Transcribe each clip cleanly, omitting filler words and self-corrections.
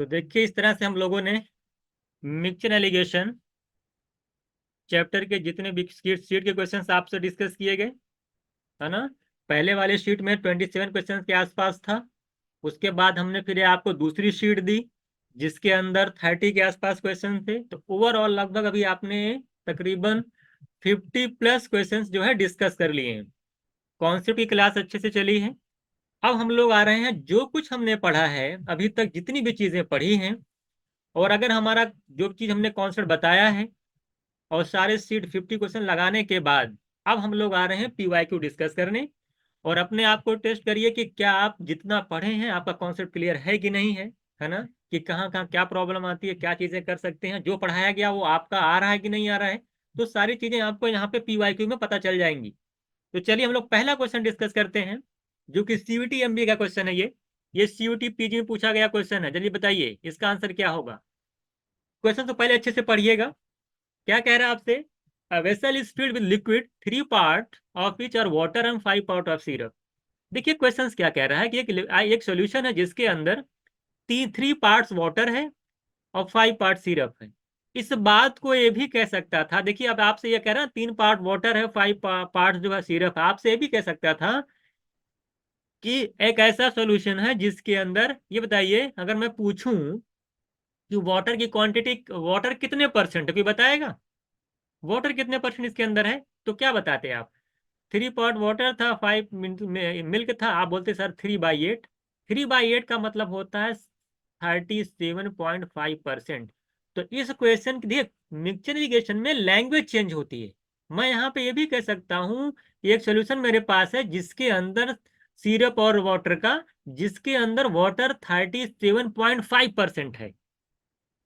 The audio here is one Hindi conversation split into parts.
तो देखिए इस तरह से हम लोगों ने मिक्सचर एलिगेशन चैप्टर के जितने भी शीट के क्वेश्चंस आपसे डिस्कस किए गए है ना। पहले वाले शीट में 27 क्वेश्चंस के आसपास था। उसके बाद हमने फिर आपको दूसरी शीट दी जिसके अंदर 30 के आसपास क्वेश्चन थे। तो ओवरऑल लगभग अभी आपने तकरीबन 50+ क्वेश्चंस जो है डिस्कस कर लिए हैं। कॉन्सेप्ट की क्लास अच्छे से चली है। अब हम लोग आ रहे हैं जो कुछ हमने पढ़ा है अभी तक जितनी भी चीजें पढ़ी हैं, और अगर हमारा जो चीज हमने कॉन्सेप्ट बताया है और सारे सीट 50 क्वेश्चन लगाने के बाद अब हम लोग आ रहे हैं पीवाईक्यू डिस्कस करने। और अपने आप को टेस्ट करिए कि क्या आप जितना पढ़े हैं आपका कॉन्सेप्ट क्लियर है कि नहीं है ना। कि कहाँ कहाँ क्या प्रॉब्लम आती है, क्या चीजें कर सकते हैं, जो पढ़ाया गया वो आपका आ रहा है कि नहीं आ रहा है। तो सारी चीजें आपको यहाँ पे पीवाईक्यू में पता चल जाएंगी। तो चलिए हम लोग पहला क्वेश्चन डिस्कस करते हैं जो कि सीयूटी एमबी का क्वेश्चन है। ये सीयूटी पीजी में पूछा गया क्वेश्चन है। जल्दी बताइए इसका आंसर क्या होगा। क्वेश्चन तो पहले अच्छे से पढ़िएगा। क्या कह रहा है आपसे। A vessel is filled with liquid 3 part of which are water and 5 part of syrup. देखिए क्वेश्चन क्या कह रहा है कि एक सॉल्यूशन है जिसके अंदर 3 पार्ट्स वाटर है और 5 पार्ट सिरप है। इस बात को ये भी कह सकता था, देखिए अब आपसे ये कह रहा है 3 पार्ट वाटर है, 5 पार्ट जो है सिरप है। आपसे ये भी कह सकता था कि एक ऐसा सॉल्यूशन है जिसके अंदर, ये बताइए अगर मैं पूछूं कि वाटर की क्वांटिटी, वाटर कितने परसेंट है, कोई बताएगा वाटर कितने परसेंट इसके अंदर है। तो क्या बताते आप। 3 पार्ट वाटर था, 5 मिल्क था, आप बोलते सर 3/8। 3/8 का मतलब होता है 37.5%। तो इस क्वेश्चन की देखिए मिक्सचर इरिगेशन में लैंग्वेज चेंज होती है। मैं यहाँ पे ये भी कह सकता हूँ एक सोल्यूशन मेरे पास है जिसके अंदर सिरप और वाटर का, जिसके अंदर वाटर 37.5% है।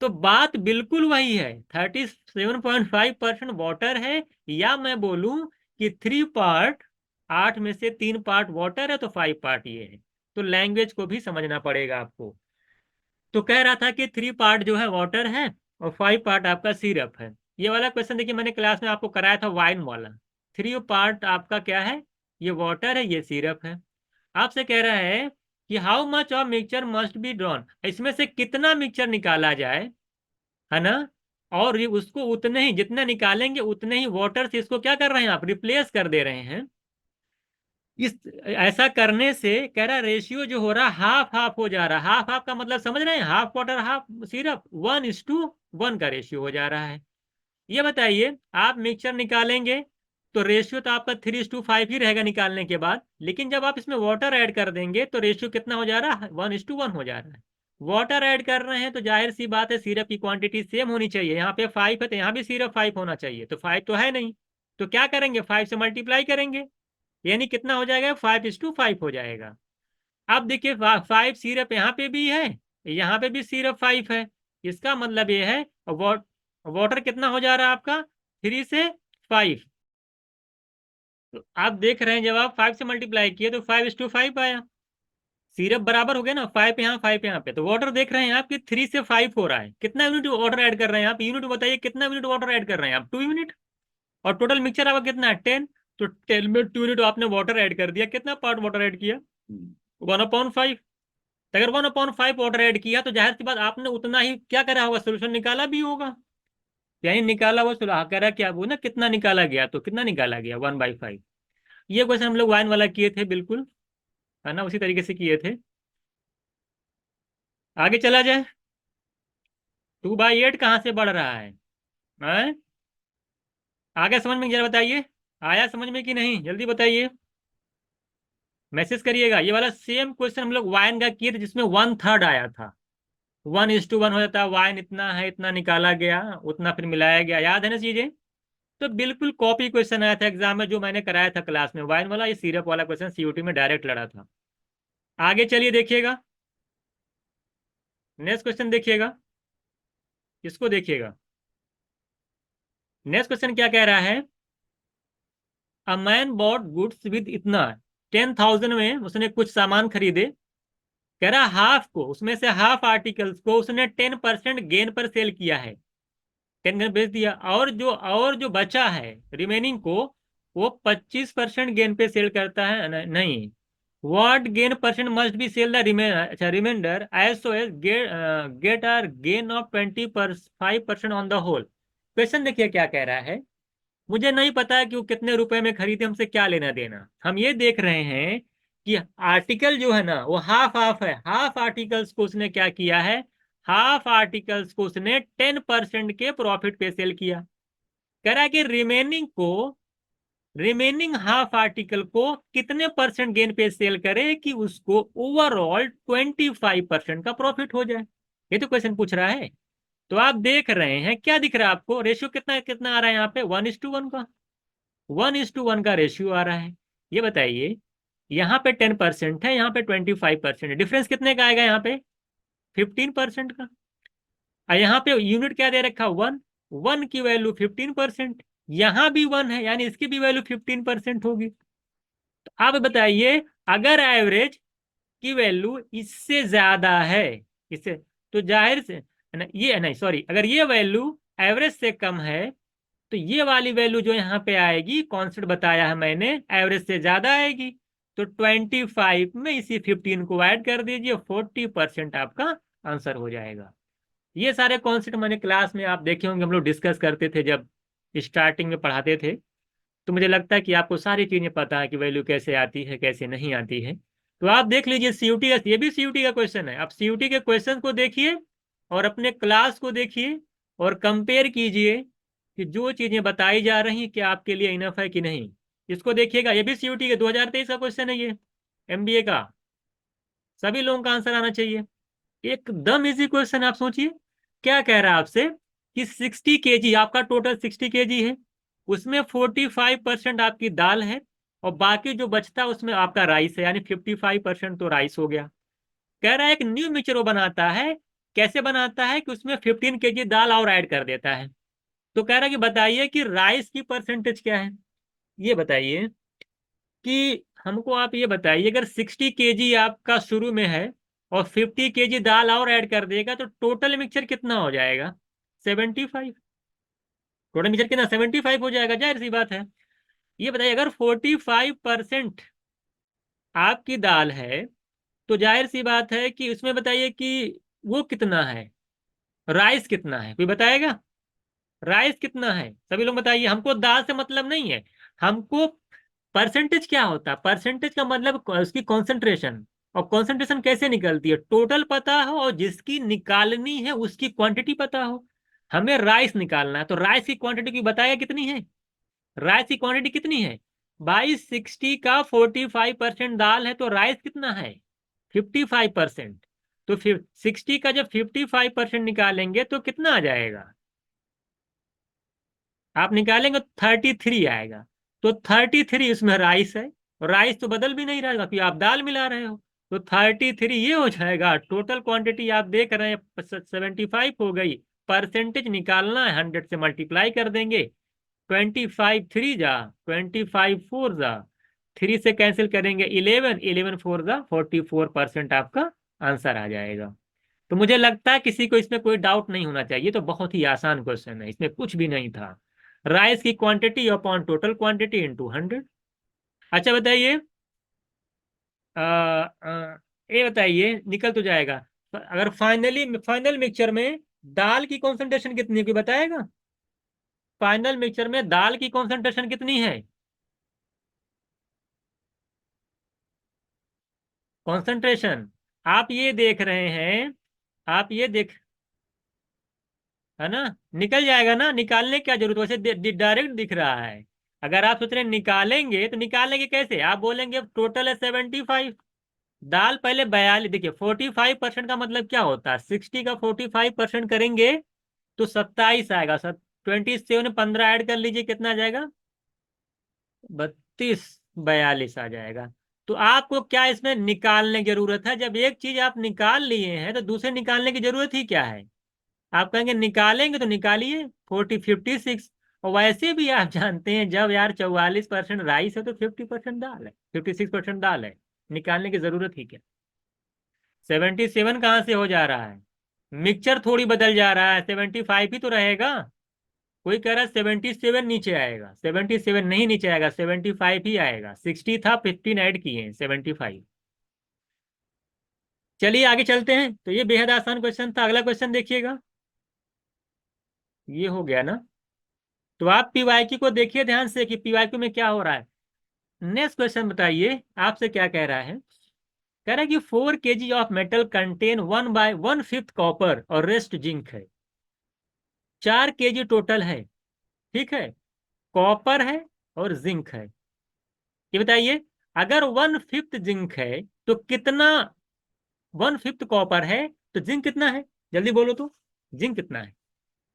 तो बात बिल्कुल वही है, 37.5% वाटर है। या मैं बोलूं कि 3 पार्ट, 8 में से 3 पार्ट वाटर है तो 5 पार्ट ये है। तो लैंग्वेज को भी समझना पड़ेगा आपको। तो कह रहा था कि 3 पार्ट जो है वाटर है और 5 पार्ट आपका सिरप है। ये वाला क्वेश्चन देखिए मैंने क्लास में आपको कराया था वाइन वाला। 3 पार्ट आपका क्या है, ये वाटर है ये सिरप है। आपसे कह रहा है कि how much of mixture must be drawn, इसमें से कितना मिक्सचर निकाला जाए, है ना। और ये उसको उतने ही जितना निकालेंगे उतने ही वाटर से इसको क्या कर रहे हैं आप, रिप्लेस कर दे रहे हैं। इस ऐसा करने से कह रहा रेशियो जो हो रहा हाफ हाफ हो जा रहा। हाफ हाफ का मतलब समझ रहे हैं, हाफ वाटर हाफ सिरप, 1:1 का रेशियो हो जा रहा है। ये बताइए आप मिक्सचर निकालेंगे तो रेशियो तो आपका 3:5 ही रहेगा निकालने के बाद, लेकिन जब आप इसमें वाटर ऐड कर देंगे तो रेशियो कितना हो जा रहा है, 1:1 हो जा रहा है। वाटर ऐड कर रहे हैं तो जाहिर सी बात है सिरप की क्वांटिटी सेम होनी चाहिए। यहाँ पे 5 है तो यहाँ भी सिरप 5 होना चाहिए, तो 5 तो है नहीं। तो क्या करेंगे, 5 से मल्टीप्लाई करेंगे, यानी कितना हो जाएगा, 5:5 हो जाएगा। अब देखिए 5 सिरप यहाँ पे भी है, यहाँ पे भी सिरप 5 है। इसका मतलब ये है वाटर कितना हो जा रहा है आपका, 3 से 5। तो आप देख रहे हैं जब आप 5 से मल्टीप्लाई किए तो 5:5 आया। सिरप बराबर हो गया ना, 5 यहाँ 5 यहाँ पे। तो वाटर देख रहे हैं आप कि 3 से 5 हो रहा है। कितना यूनिट वाटर ऐड कर रहे हैं आप, यूनिट बताइए कितना यूनिट वाटर ऐड कर रहे हैं आप, 2 यूनिट। और टोटल मिक्सचर आपका कितना है, 10। तो 10 में 2 यूनिट आपने वाटर ऐड कर दिया। कितना पार्ट वाटर ऐड किया, 1/5। अगर 1/5 वाटर ऐड किया तो जाहिर सी बात आपने उतना ही क्या करा होगा, सोल्यूशन निकाला भी होगा। यानी निकाला हुआ कह रहा क्या वो ना, कितना निकाला गया, तो कितना निकाला गया, 1/5। ये क्वेश्चन हम लोग वाइन वाला किए थे बिल्कुल, है ना, उसी तरीके से किए थे। आगे चला जाए। 2/8 कहाँ से बढ़ रहा है, हैं? आगे समझ में जरा बताइए, आया समझ में कि नहीं, जल्दी बताइए, मैसेज करिएगा। ये वाला सेम क्वेश्चन हम लोग वाइन का किए थे जिसमें 1/3 आया था। 1:1 हो जाता है, वाइन इतना है, इतना निकाला गया, उतना फिर मिलाया गया, याद है ना चीजें। तो बिल्कुल कॉपी क्वेश्चन आया था एग्जाम में जो मैंने कराया था क्लास में, वाइन वाला। ये सिरप वाला क्वेश्चन सीयूटी में डायरेक्ट लड़ा था। आगे चलिए देखिएगा, नेक्स्ट क्वेश्चन देखिएगा, इसको देखिएगा। नेक्स्ट क्वेश्चन क्या कह रहा है। A man bought goods with इतना, 10,000 में उसने कुछ सामान खरीदे। कह रहा हाफ को, उसमें से हाफ आर्टिकल्स को उसने 10% गेन पर सेल किया है, 10 बेच दिया। और जो बचा है रिमेनिंग को वो 25% गेन पे सेल करता है, नहीं, what gain percent must be sell the remainder as so as get are gain of 25% on the whole. Question देखिए क्या कह रहा है। मुझे नहीं पता कि वो कितने रुपए में खरीदे, हमसे क्या लेना देना। हम ये देख रहे हैं कि आर्टिकल जो है ना वो हाफ हाफ है। हाफ आर्टिकल्स को उसने क्या किया है, हाफ आर्टिकल्स को उसने 10% के प्रॉफिट पे सेल किया। कह रहा है कि रिमेनिंग हाफ आर्टिकल को कितने परसेंट गेन पे सेल करे कि उसको ओवरऑल 25% का प्रॉफिट हो जाए। ये तो क्वेश्चन पूछ रहा है। तो आप देख रहे हैं क्या दिख रहा है आपको, रेशियो कितना कितना आ रहा है यहाँ पे, 1:1 का। 1:1 का रेशियो आ रहा है। ये बताइए, यहाँ पे 10% है, यहाँ पे 25% है, डिफरेंस कितने का आएगा यहाँ पे, 15% का। और यहाँ पे यूनिट क्या दे रखा, 1। 1 की वैल्यू 15%, यहाँ भी 1 है, यानी इसकी भी वैल्यू 15% होगी। तो आप बताइए, अगर एवरेज की वैल्यू इससे ज्यादा है, इससे, तो जाहिर से ये नहीं, सॉरी, अगर ये वैल्यू एवरेज से कम है तो ये वाली वैल्यू जो यहाँ पे आएगी, कांस्टेंट बताया है मैंने, एवरेज से ज्यादा आएगी। तो 25 में इसी 15 को ऐड कर दीजिए, 40% आपका आंसर हो जाएगा। ये सारे कॉन्सेप्ट मैंने क्लास में आप देखे होंगे, हम लोग डिस्कस करते थे जब स्टार्टिंग में पढ़ाते थे। तो मुझे लगता है कि आपको सारी चीजें पता है कि वैल्यू कैसे आती है कैसे नहीं आती है। तो आप देख लीजिए सीयूटी का, ये भी सीयूटी का क्वेश्चन है। आप सीयूटी के क्वेश्चन को देखिए और अपने क्लास को देखिए और कंपेयर कीजिए कि जो चीजें बताई जा रही हैं क्या आपके लिए इनफ है कि नहीं। इसको देखिएगा, ये भी सीयूटी के 2023 का क्वेश्चन है ये, एमबीए का। सभी लोगों का आंसर आना चाहिए। एकदम इजी क्वेश्चन। आप सोचिए क्या कह रहा है आपसे कि 60 kg, आपका टोटल 60 kg है, उसमें 45% आपकी दाल है और बाकी जो बचता है उसमें आपका राइस है, यानी 55% तो राइस हो गया। कह रहा है एक न्यू मिक्सचर वो बनाता है। कैसे बनाता है कि उसमें 15 kg दाल और ऐड कर देता है। तो कह रहा है कि बताइए कि राइस की परसेंटेज क्या है। ये बताइए कि हमको आप ये बताइए, अगर 60 kg आपका शुरू में है और 50 kg दाल और ऐड कर देगा तो टोटल मिक्सचर कितना हो जाएगा, 75। टोटल मिक्सचर कितना, 75 हो जाएगा, जाहिर सी बात है। ये बताइए अगर 45% आपकी दाल है तो जाहिर सी बात है कि उसमें बताइए कि वो कितना है, राइस कितना है, कोई बताएगा। राइस कितना है, सभी लोग बताइए। हमको दाल से मतलब नहीं है, हमको परसेंटेज क्या होता है। परसेंटेज का मतलब उसकी कॉन्सेंट्रेशन। और कॉन्सेंट्रेशन कैसे निकलती है, टोटल पता हो और जिसकी निकालनी है उसकी क्वांटिटी पता हो। हमें राइस निकालना है तो राइस की क्वांटिटी की बताया कितनी है, राइस की क्वांटिटी कितनी है भाई, 60 का 45% दाल है तो राइस कितना है, 55%। तो फिर 60 का जब 55% निकालेंगे तो कितना आ जाएगा, आप निकालेंगे तो 33 आएगा। तो 33 उसमें राइस है, राइस तो बदल भी नहीं रहा क्योंकि आप दाल मिला रहे हो। तो 33 ये हो जाएगा, टोटल क्वांटिटी आप देख रहे हैं 75 हो गई। परसेंटेज निकालना है, 100 से मल्टीप्लाई कर देंगे। 25 3 जा, 25 4 जा, 3 से कैंसिल करेंगे 11, 11 4 जा, 44% आपका आंसर आ जाएगा। तो मुझे लगता है किसी को इसमें कोई डाउट नहीं होना चाहिए, तो बहुत ही आसान क्वेश्चन है, इसमें कुछ भी नहीं था। राइस की quantity upon total quantity into 100। अच्छा बताइए, ये बताइए निकल तो जाएगा। अगर फाइनल मिक्सचर में दाल की कॉन्सेंट्रेशन कितनी है, कोई बताएगा। फाइनल मिक्सचर में दाल की कॉन्सेंट्रेशन कितनी है, कॉन्सेंट्रेशन। आप ये देख रहे हैं, आप ये देख, है ना, निकल जाएगा ना, निकालने की क्या जरूरत, वैसे डायरेक्ट दिख रहा है। अगर आप सोच रहे हैं निकालेंगे तो निकालेंगे कैसे, आप बोलेंगे टोटल है 75, दाल पहले 42, देखिए 45% का मतलब क्या होता है, 60 का 45% करेंगे तो 27 आएगा। 27 में 15 ऐड कर लीजिए, कितना आ जाएगा, 32, 42 आ जाएगा। तो आपको क्या इसमें निकालने की जरूरत है, जब एक चीज आप निकाल लिए हैं तो दूसरे निकालने की जरूरत ही क्या है। आप कहेंगे निकालेंगे तो निकालिए 56। और वैसे भी आप जानते हैं जब यार 44% राइस है तो 50% दाल है, 56% दाल है, निकालने की जरूरत ही क्या। 77 कहाँ से हो जा रहा है, मिक्सचर थोड़ी बदल जा रहा है, 75 ही तो रहेगा। कोई कह रहा है 77 नीचे आएगा, 77 नहीं नीचे आएगा, 75 ही आएगा। 60 था, 15 ऐड किए हैं, 75। चलिए आगे चलते हैं। तो ये बेहद आसान क्वेश्चन था। अगला क्वेश्चन देखिएगा, ये हो गया ना। तो आप पीवाईक्यू को देखिए ध्यान से कि पीवाईक्यू में क्या हो रहा है। नेक्स्ट क्वेश्चन बताइए आपसे क्या कह रहा है। कह रहा है कि 4 kg of metal contain 1/1/5 copper और रेस्ट जिंक है। 4 kg टोटल है, ठीक है, कॉपर है और जिंक है। ये बताइए, अगर 1/5 जिंक है तो कितना, 1/5 कॉपर है तो जिंक कितना है, जल्दी बोलो तो। जिंक कितना है?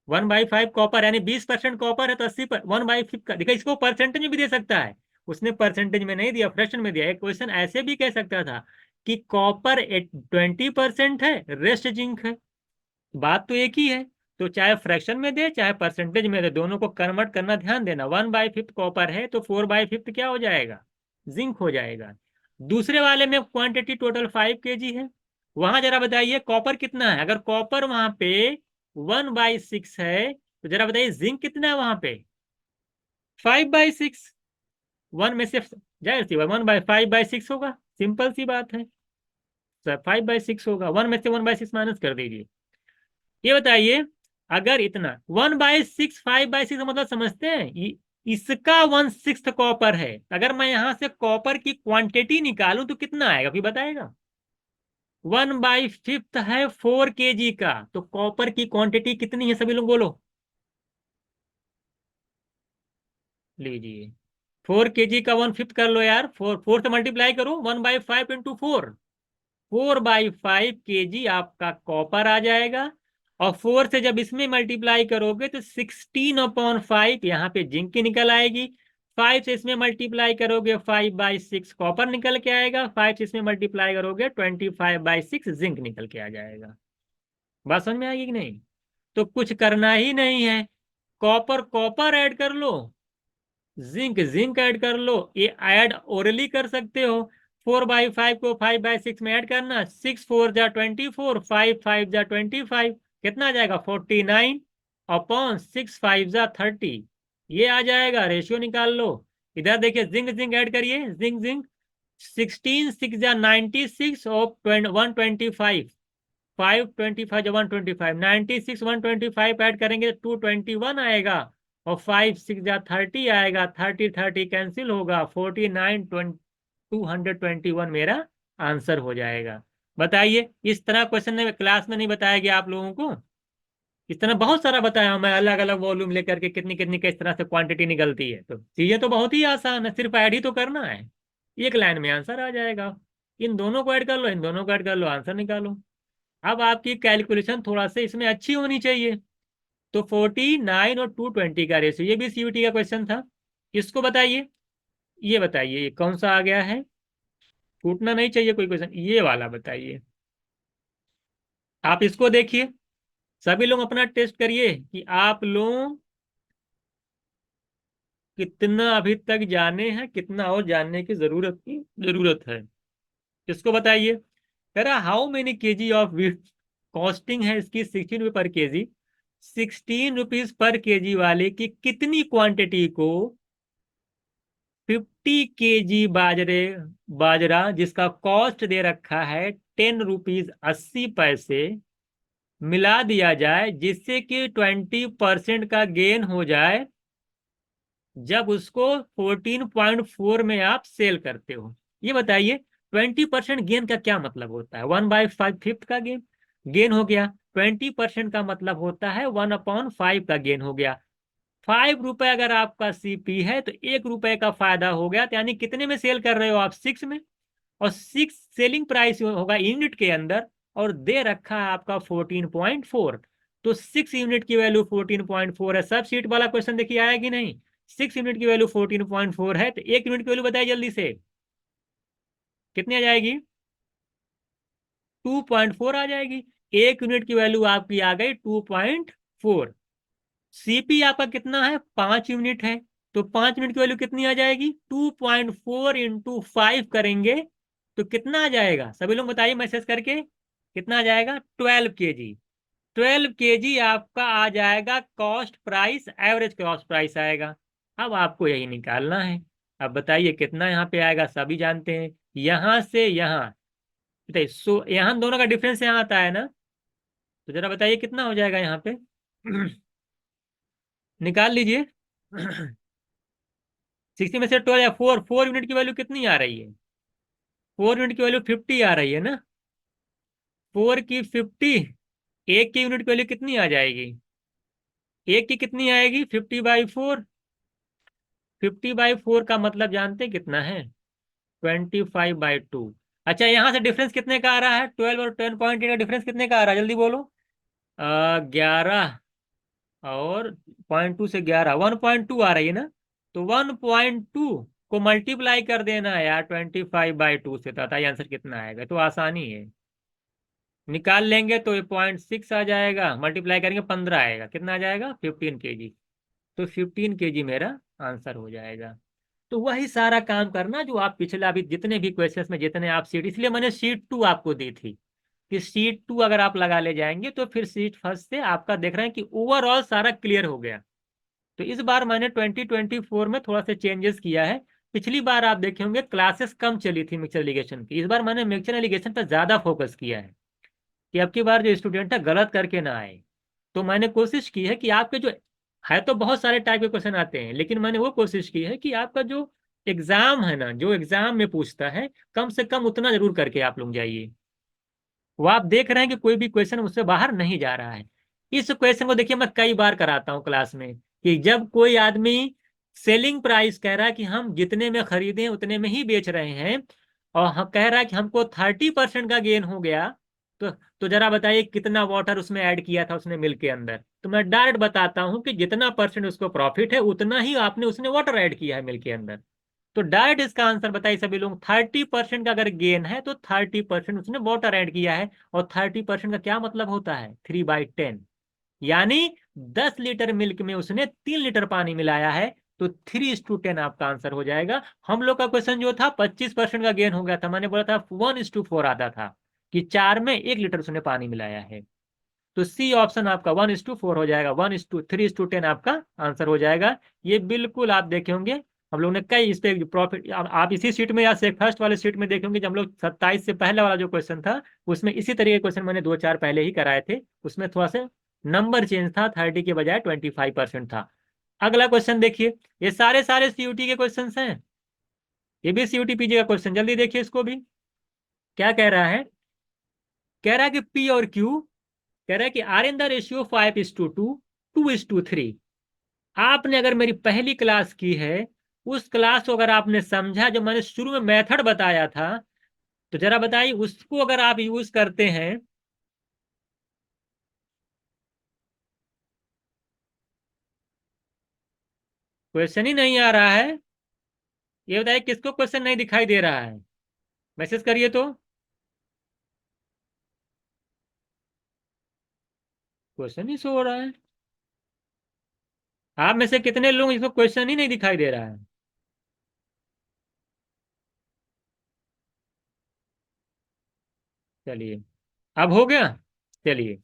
1/5 कॉपर यानी 20% कॉपर है तो 80 पर 1/5 का देखा, इसको परसेंटेज में भी दे सकता है। उसने परसेंटेज में नहीं दिया, फ्रैक्शन में दिया। एक क्वेश्चन ऐसे भी कह सकता था कि कॉपर 20% है, रेस्ट जिंक है। बात तो एक ही है। तो चाहे फ्रैक्शन में दे चाहे परसेंटेज में दे, दोनों को कन्वर्ट करना ध्यान देना। 1/5 कॉपर है तो 4/5 क्या हो जाएगा, जिंक हो जाएगा। दूसरे वाले में क्वांटिटी टोटल 5 kg है। वहां जरा बताइए कॉपर कितना है। अगर कॉपर वहां पे 1/6 है तो जरा बताइए जिंक कितना है वहां पे, 5/6। वन में से जाहिर सी बात 1/5/6 होगा, सिंपल सी बात है। 5/6 होगा, 1 में से 1/6 माइनस कर दीजिए। ये बताइए, अगर इतना 1/6 5/6 मतलब समझते हैं, इसका 1/6 कॉपर है। अगर मैं यहां से कॉपर की क्वांटिटी निकालूं तो कितना आएगा, भी बताएगा। 1/5 है 4 kg का, तो कॉपर की क्वांटिटी कितनी है, सभी लोग बोलो। लीजिए 4 kg का 1/5 कर लो यार, 4 से मल्टीप्लाई करो, 1/5 × 4, 4/5 kg आपका कॉपर आ जाएगा। और 4 से जब इसमें मल्टीप्लाई करोगे तो 16/5 यहाँ पे जिंक की निकल आएगी। 5 से इसमें मल्टीप्लाई करोगे 5/6 कॉपर निकल के आएगा। 5 से इसमें मल्टीप्लाई करोगे 25/6 जिंक निकल के आ जाएगा। बात समझ में आएगी कि नहीं? तो कुछ करना ही नहीं है, कॉपर कॉपर ऐड कर लो, जिंक जिंक ऐड कर लो। ये ऐड ओरली कर सकते हो। 4/5 को 5/6 में ऐड करना, 6 4 × 24, 5 5 × 25, कितना आ जाएगा 49/6 5 30, ये आ जाएगा। रेशियो निकाल लो। इधर देखिए जिंक जिंक ऐड करिए, जिंक जिंक 16 6 96 और 125, 525 जो 125, 96 125 ऐड करेंगे 221 आएगा। और 5 6 जा 30 आएगा, 30 30 कैंसिल होगा, 49 221 मेरा आंसर हो जाएगा। बताइए, इस तरह क्वेश्चन ने क्लास में नहीं बताया गया आप लोगों को। इस तरह बहुत सारा बताया मैं, अलग अलग वॉल्यूम लेकर के कितनी कितनी किस तरह से क्वांटिटी निकलती है। तो चीजें तो बहुत ही आसान है, सिर्फ ऐड ही तो करना है, एक लाइन में आंसर आ जाएगा। इन दोनों को ऐड कर लो, इन दोनों को ऐड कर लो, आंसर निकालो। अब आपकी कैलकुलेशन थोड़ा सा इसमें अच्छी होनी चाहिए। तो 49 और 220 का रेशियो, ये भी सीयूटी का क्वेश्चन था। इसको बताइए, ये बताइए ये कौन सा आ गया है। टूटना नहीं चाहिए कोई क्वेश्चन, ये वाला बताइए। आप इसको देखिए, सभी लोग अपना टेस्ट करिए कि आप लोग कितना अभी तक जाने हैं, कितना और जानने की जरूरत है। इसको बताइए। कह रहा how many KG of wheat, costing है इसकी 16 रुपये पर केजी। 16 रुपीज पर केजी वाले की कितनी क्वांटिटी को 50 kg बाजरा जिसका कॉस्ट दे रखा है 10 रुपीज 80 पैसे, मिला दिया जाए जिससे कि 20% का गेन हो जाए जब उसको 14.4 में आप सेल करते हो। ये बताइए 20% गेन का क्या मतलब होता है। 1/5 का गेन गेन हो गया, 20% का मतलब होता है 1/5 का गेन हो गया। 5 रुपए अगर आपका सीपी है तो 1 रुपए का फायदा हो गया, तो यानी कितने में सेल कर रहे हो आप, 6 में। और 6 सेलिंग प्राइस होगा यूनिट के अंदर, और दे रखा है आपका 14.4। तो 6 यूनिट की वैल्यू 14.4 है। सब सीट वाला क्वेश्चन देखिए आया कि नहीं। 6 यूनिट की वैल्यू 14.4 है तो 1 यूनिट की वैल्यू बताइए जल्दी से, कितनी आ जाएगी, 2.4 आ जाएगी। 1 यूनिट की वैल्यू आपकी आ गई 2.4। सीपी आपका कितना है, 5 यूनिट है। तो 5 यूनिट की वैल्यू कितनी आ जाएगी, 2.4 × 5 करेंगे तो कितना आ जाएगा, सभी लोग बताइए मैसेज करके, कितना आ जाएगा, 12 kg। 12 kg आपका आ जाएगा cost price, average cost price आएगा। अब आपको यही निकालना है। अब बताइए कितना यहाँ पे आएगा, सभी जानते हैं। यहां से यहाँ बताइए, यहाँ दोनों का डिफरेंस यहाँ आता है ना, तो जरा बताइए कितना हो जाएगा यहाँ पे। निकाल लीजिए। 60 में से 12 या 4 यूनिट की वैल्यू कितनी आ रही है? 4 यूनिट की वैल्यू 50 आ रही है ना। 4 की 50, एक की यूनिट की वैल्यू कितनी आ जाएगी? एक की कितनी आएगी? 50/4। 50/4 का मतलब जानते हैं कितना है? 25/2। अच्छा, यहाँ से डिफरेंस कितने का आ रहा है? 12 और 10.8 का डिफरेंस कितने का आ रहा है, जल्दी बोलो। 11 और 0.2 से 11, 1.2 आ रही है ना। तो 1.2 को मल्टीप्लाई कर देना है यार 25/2 से, तो बताइए आंसर कितना आएगा। तो आसानी है, निकाल लेंगे तो ये 0.6 आ जाएगा, मल्टीप्लाई करेंगे 15 आएगा, कितना आ जाएगा? 15 kg। तो 15 kg मेरा आंसर हो जाएगा। तो वही सारा काम करना जो आप पिछला अभी जितने भी क्वेश्चंस में जितने आप सीट, इसलिए मैंने शीट 2 आपको दी थी कि शीट 2 अगर आप लगा ले जाएंगे तो फिर शीट फर्स्ट से आपका देख रहे हैं कि ओवरऑल सारा क्लियर हो गया। तो इस बार मैंने 2024 में थोड़ा सा चेंजेस किया है। पिछली बार आप देखे होंगे क्लासेस कम चली थी मिक्सचर एलिगेशन की, इस बार मैंने मिक्सचर एलिगेशन पर ज्यादा फोकस किया है कि अब की बार जो स्टूडेंट है गलत करके ना आए। तो मैंने कोशिश की है कि आपके जो है, तो बहुत सारे टाइप के क्वेश्चन आते हैं, लेकिन मैंने वो कोशिश की है कि आपका जो एग्जाम है ना, जो एग्जाम में पूछता है, कम से कम उतना जरूर करके आप लोग जाइए। वो आप देख रहे हैं कि कोई भी क्वेश्चन उससे बाहर नहीं जा रहा है। इस क्वेश्चन को देखिए, मैं कई बार कराता हूँ क्लास में कि जब कोई आदमी सेलिंग प्राइस कह रहा है कि हम जितने में खरीदे उतने में ही बेच रहे हैं, और हम कह रहा है कि हमको 30% का गेन हो गया, तो तो जरा बताइए कितना वाटर उसमें ऐड किया था उसने मिल के अंदर। तो मैं डायरेक्ट बताता हूँ कि जितना परसेंट उसको प्रॉफिट है उतना ही आपने उसने वाटर ऐड किया है मिल के अंदर। तो डायरेक्ट इसका आंसर बताइए सभी लोग, 30% का अगर गेन है तो 30% उसने वाटर ऐड किया है। और 30% का क्या मतलब होता है? 3/10, यानी 10 लीटर मिल्क में उसने 3 लीटर पानी मिलाया है। तो 3:10 आपका आंसर हो जाएगा। हम लोग का क्वेश्चन जो था 25% का गेन हो गया था, मैंने बोला था 1:4 आता था कि 4 में 1 लीटर उसने पानी मिलाया है। तो सी ऑप्शन आपका 1:4 हो जाएगा, 3:10 आपका आंसर हो जाएगा। ये बिल्कुल आप देखे होंगे, हम लोग ने कई इस पे प्रॉफिट, आप इसी सीट में या से फर्स्ट वाले सीट में देखेंगे, जब हम लोग 27 से पहले वाला जो क्वेश्चन था उसमें इसी तरीके के क्वेश्चन मैंने 2-4 पहले ही कराए थे। उसमें थोड़ा सा नंबर चेंज था, 30 के बजाय 25% था। अगला क्वेश्चन देखिए, ये सारे सारे सीयूटी के क्वेश्चन हैं। ये भी सीयूटी पीजी का क्वेश्चन, जल्दी देखिए इसको भी। क्या कह रहा है? कह रहा है कि पी और क्यू, कह रहा है कि आर इन द रेशियो 5:2, 2:3। आपने अगर मेरी पहली क्लास की है, उस क्लास को अगर आपने समझा, जो मैंने शुरू में मेथड बताया था, तो जरा बताइए उसको अगर आप यूज करते हैं। क्वेश्चन ही नहीं आ रहा है। ये बताइए किसको क्वेश्चन नहीं दिखाई दे रहा है, मैसेज करिए तो। क्वेश्चन ही शो हो रहा है। आप में से कितने लोग इसको क्वेश्चन ही नहीं दिखाई दे रहा है? चलिए, अब हो गया। चलिए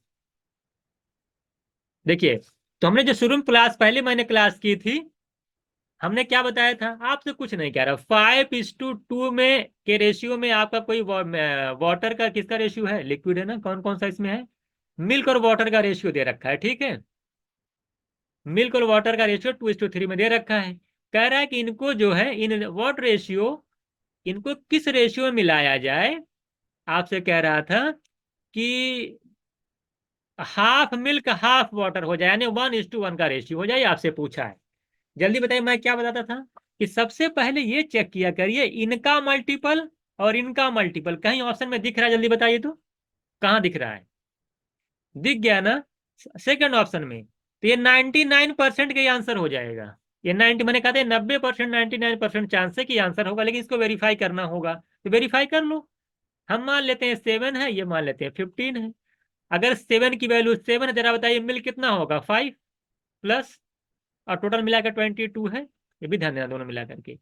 देखिए, तो हमने जो शुरू में क्लास, पहले मैंने क्लास की थी, हमने क्या बताया था? आपसे कुछ नहीं कह रहा, 5:2 में के रेशियो में आपका कोई वाटर का किसका रेशियो है? लिक्विड है ना, कौन कौन सा इसमें है? मिल्क और वाटर का रेशियो दे रखा है, ठीक है। मिल्क और वाटर का रेशियो 2:3 में दे रखा है। कह रहा है कि इनको जो है, इन व्हाट रेशियो, इनको किस रेशियो में मिलाया जाए। आपसे कह रहा था कि हाफ मिल्क हाफ वाटर हो जाए, यानी 1:1 का रेशियो हो जाए, आपसे पूछा है। जल्दी बताइए मैं क्या बताता था कि सबसे पहले ये चेक किया करिए इनका मल्टीपल और इनका मल्टीपल कहीं ऑप्शन में दिख रहा है, जल्दी बताइए तो। कहाँ दिख रहा है? दिख गया ना, सेकंड ऑप्शन में। तो ये 99% का आंसर हो जाएगा। ये 90, मैंने कहा था 90%, 99% चांस है कि आंसर होगा, लेकिन इसको वेरीफाई करना होगा, तो वेरीफाई कर लो। हम मान लेते हैं 7 है, ये मान लेते हैं 15 है। अगर 7 की वैल्यू 7 है, जरा बताइए मिल कितना होगा? 5 प्लस, और टोटल मिलाकर 22 है। ये भी ध्यान देना दोनों मिला करके।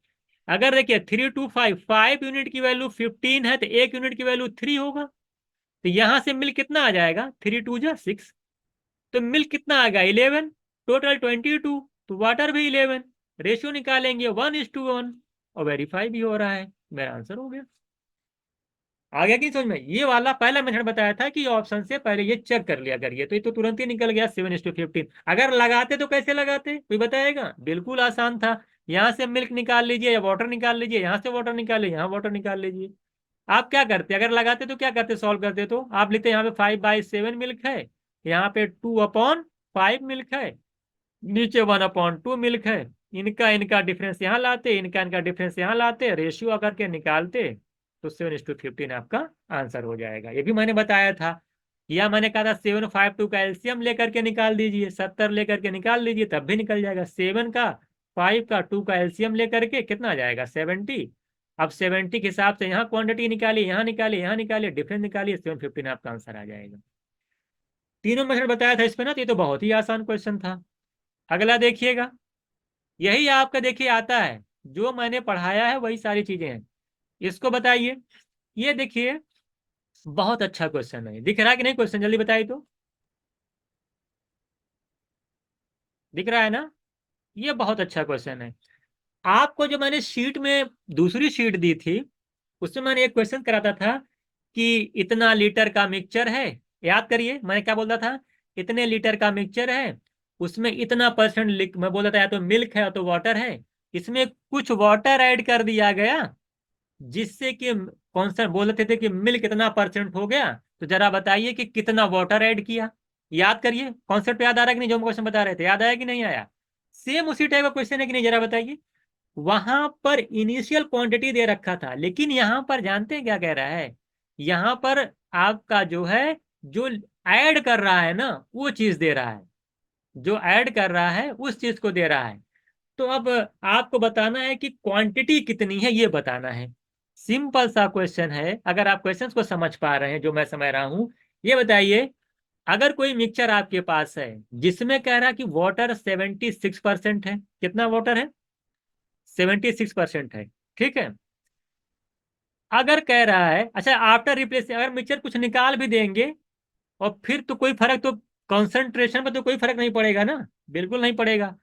अगर देखिए 3 2 5, 5 यूनिट की वैल्यू 15 है, तो 1 यूनिट की वैल्यू 3 होगा। तो यहां से मिल कितना आ जाएगा? 3 2 जा 6। तो मिल्क कितना आ गया 11, टोटल 22, तो वाटर भी 11, रेशियो निकालेंगे 1:1 और वेरीफाई भी हो रहा है, मेरा आंसर हो गया। आ गया कि समझ में? ये वाला पहला मेथड बताया था कि ऑप्शन से पहले ये चेक कर लिया करिए, तो ये तो तुरंत ही निकल गया 7:15। अगर लगाते तो कैसे लगाते, कोई बताएगा? बिल्कुल आसान था, यहाँ से मिल्क निकाल लीजिए या वाटर निकाल लीजिए, यहाँ से वाटर निकाल लीजिए, यहाँ वाटर निकाल लीजिए। आप क्या करते, अगर लगाते तो क्या करते, सॉल्व करते तो आप लिखते यहाँ पे 5/7 मिल्क है, यहाँ पे 2/5 मिल्क है, नीचे 1/2 मिल्क है, इनका इनका डिफरेंस यहाँ लाते, इनका इनका डिफरेंस यहाँ लाते, रेशियो अगर के निकालते तो 7:15 आपका आंसर हो जाएगा। ये भी मैंने बताया था, या मैंने कहा था 7/5 का एलसीएम लेकर के निकाल दीजिए, 70 लेकर के निकाल दीजिए, तब भी निकल जाएगा। 7 का 5 का 2 का एलसीएम लेकर के कितना आ जाएगा 70। अब 70 के हिसाब से यहाँ क्वांटिटी निकालिए, यहाँ निकालिए, यहाँ निकालिए, डिफरेंस निकालिए, 7:15 आपका आंसर आ जाएगा। तीनों मेथड बताया था इसमें ना, तो ये तो बहुत ही आसान क्वेश्चन था। अगला देखिएगा, यही आपका देखिए आता है, जो मैंने पढ़ाया है वही सारी चीजें हैं। इसको बताइए, ये देखिए बहुत अच्छा क्वेश्चन है, दिख रहा है कि नहीं क्वेश्चन, जल्दी बताइए तो। दिख रहा है ना? ये बहुत अच्छा क्वेश्चन है। आपको जो मैंने शीट में दूसरी शीट दी थी, उसमें मैंने एक क्वेश्चन कराता था कि इतना लीटर का मिक्सचर है, याद करिए मैंने क्या बोलता था, इतने लीटर का मिक्सचर है, उसमें इतना परसेंट मैं बोलता था या तो मिल्क है या तो वाटर है, इसमें कुछ वाटर ऐड कर दिया गया, जिससे कि कॉन्स्टेंट बोलते थे कि मिल्क कितना परसेंट हो गया, तो जरा बताइए कि कितना वाटर ऐड किया। याद करिए, कॉन्सेप्ट याद आ रहा है कि नहीं, जो हम क्वेश्चन बता रहे थे, याद आया कि नहीं आया? सेम उसी टाइप का क्वेश्चन है कि नहीं, जरा बताइए। वहां पर इनिशियल क्वांटिटी दे रखा था, लेकिन यहां पर जानते हैं क्या कह रहा है, यहां पर आपका जो है, जो ऐड कर रहा है ना वो चीज दे रहा है, जो ऐड कर रहा है उस चीज को दे रहा है। तो अब आपको बताना है कि क्वांटिटी कितनी है, ये बताना है। सिंपल सा क्वेश्चन है, अगर आप क्वेश्चंस को समझ पा रहे हैं जो मैं समझ रहा हूं। ये बताइए, अगर कोई मिक्सचर आपके पास है जिसमें कह रहा है कि वाटर 76% है, कितना वाटर है 76% है, ठीक है। अगर कह रहा है, अच्छा आफ्टर रिप्लेस, अगर मिक्सचर कुछ निकाल भी देंगे और फिर तो कोई फर्क तो, कॉन्सेंट्रेशन पर तो कोई फर्क नहीं पड़ेगा ना, बिल्कुल नहीं पड़ेगा।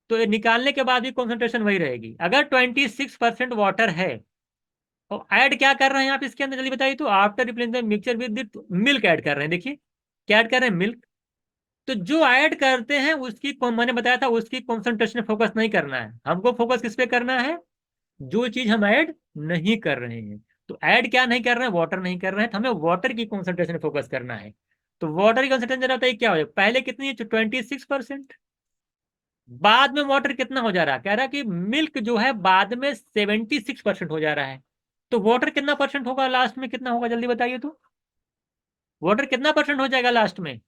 तो ये निकालने के बाद भी कॉन्सेंट्रेशन वही रहेगी। अगर 26% वाटर है और ऐड क्या कर रहे हैं आप इसके अंदर, जल्दी बताइए तो, after replacement mixture with milk add कर रहे हैं, देखिए क्या ऐड कर रहे हैं, मिल्क। तो जो ऐड करते हैं उसकी मैंने बताया था उसकी कॉन्सेंट्रेशन फोकस नहीं करना है, हमको फोकस किस पे करना है, जो चीज हम ऐड नहीं कर रहे हैं। तो ऐड क्या नहीं कर रहे हैं, वाटर नहीं कर रहे हैं, तो हमें वाटर की कॉन्सेंट्रेशन फोकस करना है। तो वाटर की कॉन्सेंट्रेशन जरा बताइए क्या हो जाए, पहले कितनी है 26%, बाद में वाटर कितना हो जा रहा है, कह रहा है कि मिल्क जो है बाद में 76% हो जा रहा है। तो वाटर कितना परसेंट होगा लास्ट में, कितना होगा जल्दी बताइए तो, वाटर कितना परसेंट हो जाएगा लास्ट में,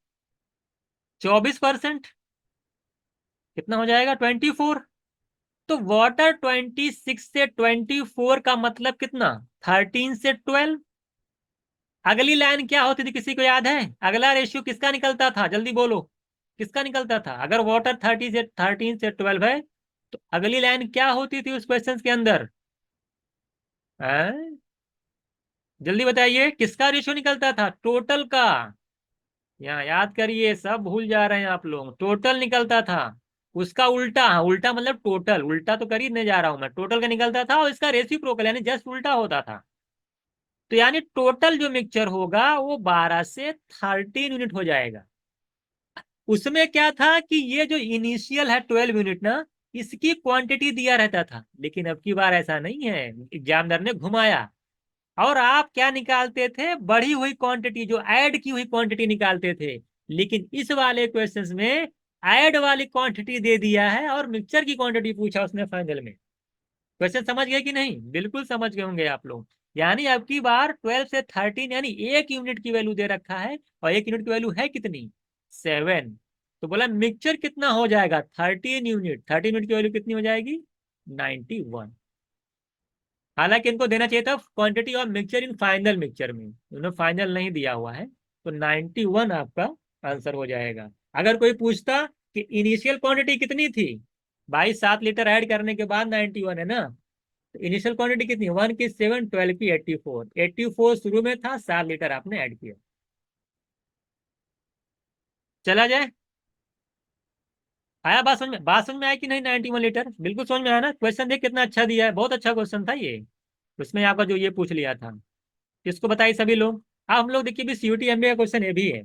24%, कितना हो जाएगा 24। तो वाटर 26 से 24 का मतलब कितना, 13 से 12। अगली लाइन क्या होती थी, किसी को याद है? अगला रेशियो किसका निकलता था, जल्दी बोलो, किसका निकलता था? अगर वाटर 13 से 12 है, तो अगली लाइन क्या होती थी उस क्वेश्चन के अंदर? हैं? जल्दी बताइए, किसका रेशियो निकलता था, टोटल का। यहाँ याद करिए, सब भूल जा रहे हैं आप लोग, टोटल निकलता था। उसका उल्टा, हाँ उल्टा मतलब टोटल, उल्टा तो कर ही नहीं जा रहा हूं मैं, टोटल का निकलता था और इसका रेसिप्रोकल यानी जस्ट उल्टा होता था। तो यानी टोटल जो मिक्सचर होगा वो 12 से 13 यूनिट हो जाएगा। उसमें क्या था कि ये जो इनिशियल है 12 यूनिट ना, इसकी क्वांटिटी दिया रहता था, लेकिन अब की बार ऐसा नहीं है, एग्जामिनर ने घुमाया और आप क्या निकालते थे, बढ़ी हुई क्वांटिटी, जो ऐड की हुई क्वांटिटी निकालते थे। लेकिन इस वाले क्वेश्चंस में ऐड वाली क्वांटिटी दे दिया है और मिक्सचर की क्वांटिटी पूछा उसने फाइनल में। क्वेश्चन समझ गए कि नहीं, बिल्कुल समझ गए होंगे आप लोग। यानी अब की बार 12 से 13 यानी 1 यूनिट की वैल्यू दे रखा है, और 1 यूनिट की वैल्यू है कितनी, 7। तो बोला मिक्सचर कितना हो जाएगा, 13 यूनिट, 13 यूनिट की वैल्यू कितनी हो जाएगी, 91। हालांकि इनको देना चाहिए था quantity of mixture in final mixture में, उन्होंने फाइनल नहीं दिया हुआ है। तो 91 आपका आंसर हो जाएगा। अगर कोई पूछता कि इनिशियल क्वांटिटी कितनी थी, भाई 7 लीटर ऐड करने के बाद 91 है ना, तो इनिशियल क्वांटिटी कितनी, 1 की 7, 12 की 84, 84 शुरू में था, 7 लीटर आपने ऐड किया। चला जाए, आया बात समझ में आया कि नहीं? 91 लीटर बिल्कुल समझ में आया ना? क्वेश्चन देख कितना अच्छा दिया है, बहुत अच्छा क्वेश्चन था ये। उसमें आपका जो ये पूछ लिया था, इसको बताइए सभी लोग। अब हम लोग देखिए भी सीयूटी एमबीए का क्वेश्चन ये भी है।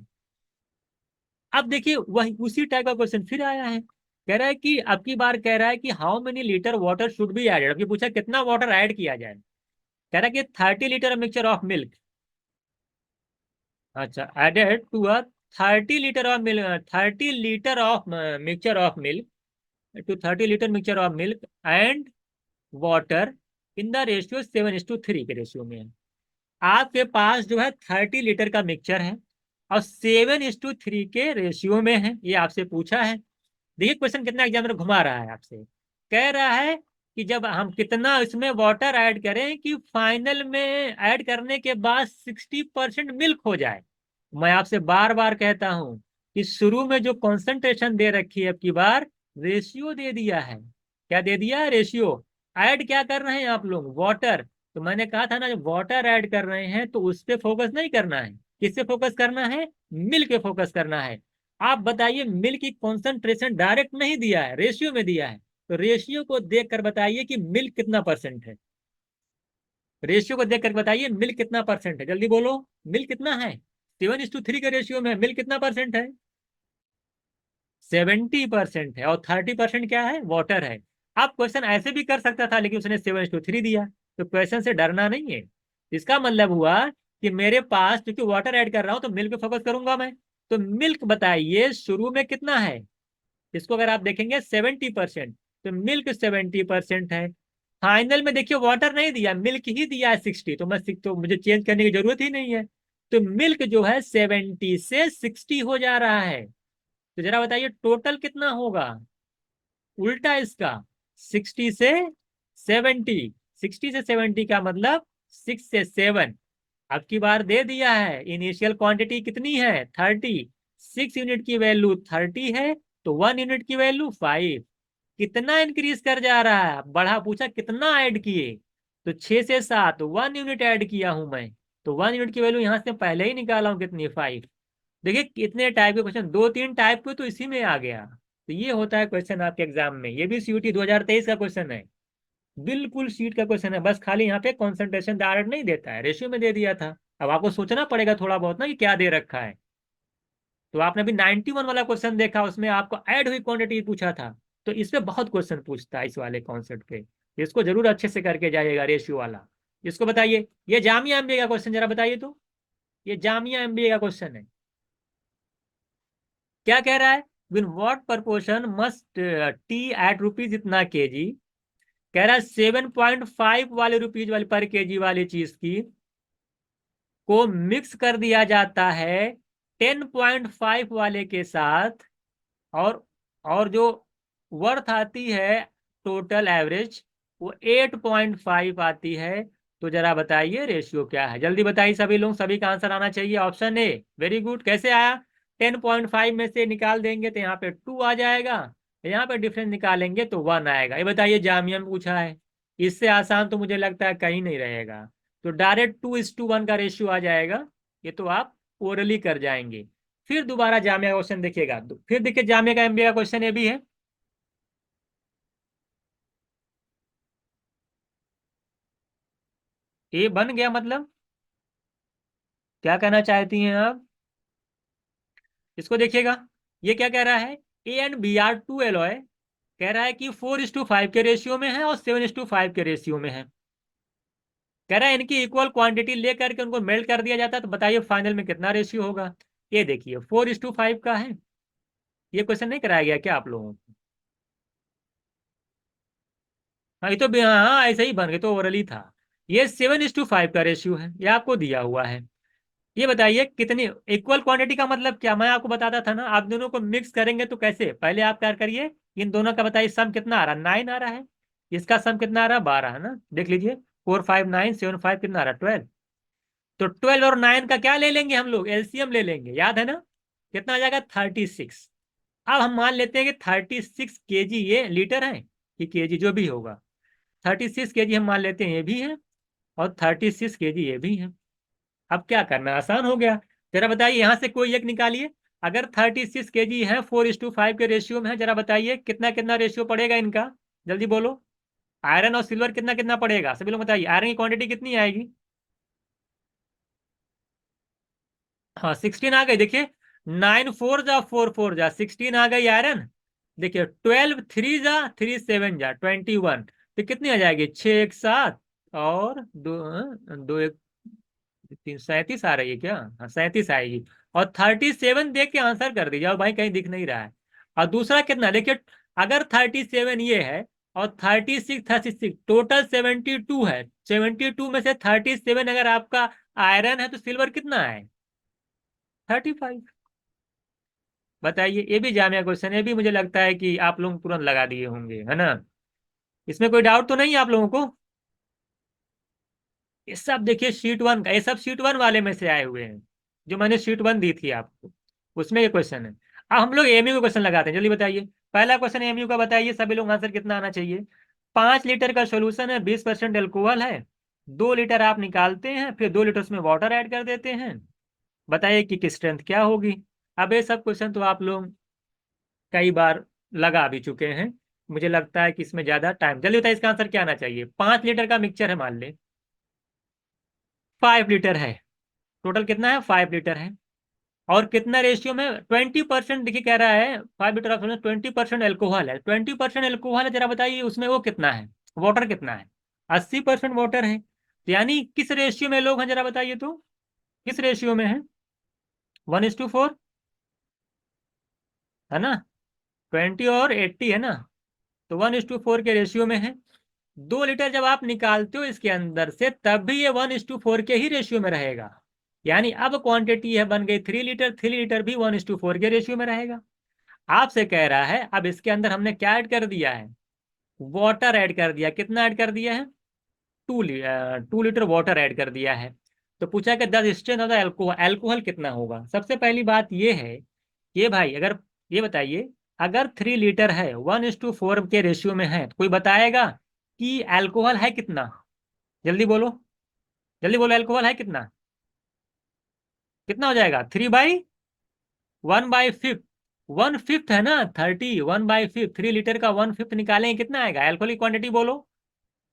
अब देखिए वही उसी टाइप का क्वेश्चन फिर आया है। कह रहा है कि अब की बार कह रहा है कि how many litre water should be added. अभी पूछा कितना वाटर ऐड किया जाए। कह रहा है कि 30 लीटर मिक्सचर ऑफ मिल्क। अच्छा, added to a 30 litre of milk, 30 litre of mixture of milk, to 30 litre mixture of milk and water in the ratio 7:3 के रेशियो में है। आपके पास जो है 30 लीटर का मिक्सचर है और 7:3 के रेशियो में है, ये आपसे पूछा है। देखिए क्वेश्चन कितना एग्जामिनर घुमा रहा है आपसे। कह रहा है कि जब हम कितना इसमें वाटर ऐड करें कि फाइनल में ऐड करने के बाद 60% मिल्क हो जाए। मैं आपसे बार बार कहता हूं कि शुरू में जो कॉन्सेंट्रेशन दे रखी है अब की बार, रेशियो दे दिया है। क्या दे दिया है? रेशियो। ऐड क्या कर रहे हैं आप लोग? वाटर। तो मैंने कहा था ना, जब वाटर ऐड कर रहे हैं तो उस पर फोकस नहीं करना है। किससे फोकस करना है? मिल्क पे फोकस करना है। आप बताइए, मिल्क की कॉन्सेंट्रेशन डायरेक्ट नहीं दिया है, रेशियो में दिया है। तो रेशियो को देख कर बताइए कि मिल्क कितना परसेंट है। रेशियो को देख कर बताइए मिल्क कितना परसेंट है, जल्दी बोलो। मिल्क कितना है? 7:3 के रेशियो में मिल्क कितना परसेंट है? 70% है। और 30% क्या है? वाटर है। आप क्वेश्चन ऐसे भी कर सकता था, लेकिन उसने 7:3 दिया। तो क्वेश्चन से डरना नहीं है। इसका मतलब हुआ कि मेरे पास, क्योंकि वाटर ऐड कर रहा हूं तो मिल्क पे फोकस करूंगा मैं। तो मिल्क बताइए शुरू में कितना है? इसको अगर आप देखेंगे 70%, तो मिल्क 70% है। फाइनल में देखिए वाटर नहीं दिया, मिल्क ही दिया है 60, तो तो मुझे चेंज करने की जरूरत ही नहीं है। तो मिल्क जो है 70 से 60 हो जा रहा है। तो जरा बताइए टोटल कितना होगा उल्टा इसका? 60 से 70। 60 से 70 का मतलब 6 से 7। अब की बार दे दिया है इनिशियल क्वांटिटी कितनी है? 30। 6 यूनिट की वैल्यू 30 है, तो 1 यूनिट की वैल्यू 5। कितना इंक्रीज कर जा रहा है? बढ़ा, पूछा कितना ऐड किए। तो 6 से 7, 1 यूनिट ऐड किया हूं मैं। तो 1 यूनिट की वैल्यू यहां से पहले ही निकाला हूं, कितनी? 5। देखिए कितने टाइप के क्वेश्चन, 2-3 टाइप के तो इसी में आ गया। तो ये होता है क्वेश्चन आपके एग्जाम में। ये भी सीयूटी 2023 का क्वेश्चन है। बिल्कुल सीट का क्वेश्चन है, बस खाली यहाँ पे कंसंट्रेशन डायरेक्ट नहीं देता है, रेशियो में दे दिया था। अब आपको सोचना पड़ेगा थोड़ा बहुत ना कि क्या दे रखा है। तो आपने अभी 91 वाला क्वेश्चन देखा, उसमें आपको ऐड हुई क्वांटिटी पूछा था। तो इस पे बहुत क्वेश्चन पूछता है इस वाले कॉन्सेप्ट पे। इसको जरूर अच्छे से करके जाइएगा, रेशियो वाला। इसको बताइए, ये जामिया एमबीए का क्वेश्चन जरा बताइए तो। ये जामिया एमबीए का क्वेश्चन है। क्या कह रहा है? In what proportion must tea at rupees इतना केजी। कह रहा है 7.5 वाले रुपीज वाली पर केजी वाली चीज की को मिक्स कर दिया जाता है 10.5 वाले के साथ। और जो वर्थ आती है टोटल एवरेज, वो 8.5 आती है। तो जरा बताइए रेशियो क्या है? जल्दी बताइए सभी लोग, सभी का आंसर आना चाहिए। Option A. Very good. कैसे आया? 10.5 में से निकाल देंगे तो यहाँ पे 2 आ जाएगा। यहाँ पे डिफरेंस निकालेंगे तो 1 आएगा। ये बताइए, जामिया में पूछा है। इससे आसान तो मुझे लगता है कहीं नहीं रहेगा। तो डायरेक्ट 2:1 का रेशियो आ जाएगा। ये तो आप ओरली कर जाएंगे। फिर दोबारा जामिया क्वेश्चन देखिएगा, तो फिर देखिए जामिया का एमबीए का क्वेश्चन ये भी है। ए बन गया मतलब? क्या कहना चाहती हैं आप? इसको देखिएगा। ये क्या कह रहा है? A and B are two alloy. कह रहा है कि 4:5 के रेशियो में है और 7:5 के रेशियो में है। कह रहा है इनकी इक्वल क्वांटिटी लेकर के उनको मेल्ट कर दिया जाता है, तो बताइए फाइनल में कितना रेशियो होगा? ये देखिए 4:5 का है। ये क्वेश्चन नहीं कराया गया क्या आप लोगों को? हाँ, ये तो हाँ हाँ, ऐसे ही बन गए, तो ओरली था। ये 7:5 का रेशियो है, ये आपको दिया हुआ है। ये बताइए कितनी इक्वल क्वांटिटी का मतलब क्या? मैं आपको बताता था ना, आप दोनों को मिक्स करेंगे तो कैसे? पहले आप क्या करिए, इन दोनों का बताइए सम कितना आ रहा है? 9 आ रहा है। इसका सम कितना आ रहा है? 12 है ना? देख लीजिए। 4, 5, 9, 7, 5 कितना आ रहा है? 12। तो 12 और 9 का क्या ले लेंगे हम लोग? एलसीएम ले लेंगे, याद है ना? कितना आ जाएगा? 36। अब हम मान लेते हैं कि 36 केजी ये लीटर है कि केजी, जो भी होगा। 36 केजी हम मान लेते हैं ये भी है, और 36 केजी ये भी है। अब क्या करना? आसान हो गया। जरा बताइए, यहां से कोई एक निकालिए। अगर 36 kg है, 4:5 के रेशियो में है, जरा बताइए कितना कितना रेशियो पड़ेगा इनका, जल्दी बोलो। आयरन और सिल्वर कितना कितना पड़ेगा, सभी लोग बताइए, आयरन की क्वांटिटी कितनी आएगी। हाँ 16 आ गई, देखिए 9 4 जा 4 4 जा 16 आ गई आयरन। देखिए 12 3 जा 3 7 जा 21, तो कितनी आ जाएगी, 6 1 7 और दो, दो एक 37 आ रही है क्या, हाँ 37 आएगी। और 37 देख के आंसर कर दीजिए, और भाई कहीं दिख नहीं रहा है। और दूसरा कितना देखिए, अगर 37 ये है और 36 टोटल 72 है, 72 में से 37 अगर आपका आयरन है तो सिल्वर कितना है, 35। बताइए, ये भी जामिया क्वेश्चन है, ये भी मुझे लगता है कि आप लोग तुरंत लगा दिए होंगे, है ना। इसमें कोई डाउट तो नहीं है आप लोगों को। ये सब देखिए शीट वन का, ये सब शीट वन वाले में से आए हुए हैं, जो मैंने शीट वन दी थी आपको, उसमें ये क्वेश्चन है। अब हम लोग एमयू का क्वेश्चन लगाते हैं, जल्दी बताइए। पहला क्वेश्चन एमयू का बताइए, सभी लोग आंसर कितना आना चाहिए। 5 लीटर का सोल्यूशन है, 20% एल्कोहल है, 2 लीटर आप निकालते हैं, फिर 2 लीटर उसमें वाटर ऐड कर देते हैं, बताइए कि स्ट्रेंथ क्या होगी। अब ये सब क्वेश्चन तो आप लोग कई बार लगा भी चुके हैं, मुझे लगता है कि इसमें ज्यादा टाइम, जल्दी बताइए इसका आंसर क्या आना चाहिए। 5 लीटर का मिक्सचर है, मान ले 5 लीटर है, टोटल कितना है 5 लीटर है, और कितना रेशियो में, 20% देखिए कह रहा है 5 लीटर ऑफ 20% एल्कोहल है, 20% एल्कोहल है, जरा बताइए उसमें वो कितना है, वाटर कितना है, 80% वाटर है। तो यानी किस रेशियो में लोग हैं, जरा बताइए तो, किस रेशियो में है, 1:4 है ना, 20 और 80 है ना, तो 1:4 के रेशियो में है। 2 लीटर जब आप निकालते हो इसके अंदर से, तब भी ये 1:4 के ही रेशियो में रहेगा। यानी अब क्वांटिटी है बन गई 3 लीटर, 3 लीटर भी 1:4 के रेशियो में रहेगा। आपसे कह रहा है अब इसके अंदर हमने क्या ऐड कर दिया है, वाटर ऐड कर दिया, कितना ऐड कर दिया है, 2 लीटर वाटर ऐड कर दिया है। तो पूछा कि 10 strength of the alcohol, alcohol कितना होगा। सबसे पहली बात ये है कि भाई अगर, ये बताइए, अगर 3 लीटर है 1:4 के रेशियो में है, तो कोई बताएगा कि एल्कोहल है कितना, जल्दी बोलो, जल्दी बोलो, एल्कोहल है कितना, कितना हो जाएगा, 3/1/5, 1/5 है ना, 30, 1/5, 3 लीटर का 1/5 निकालेंगे कितना आएगा, एल्कोहल की क्वांटिटी बोलो।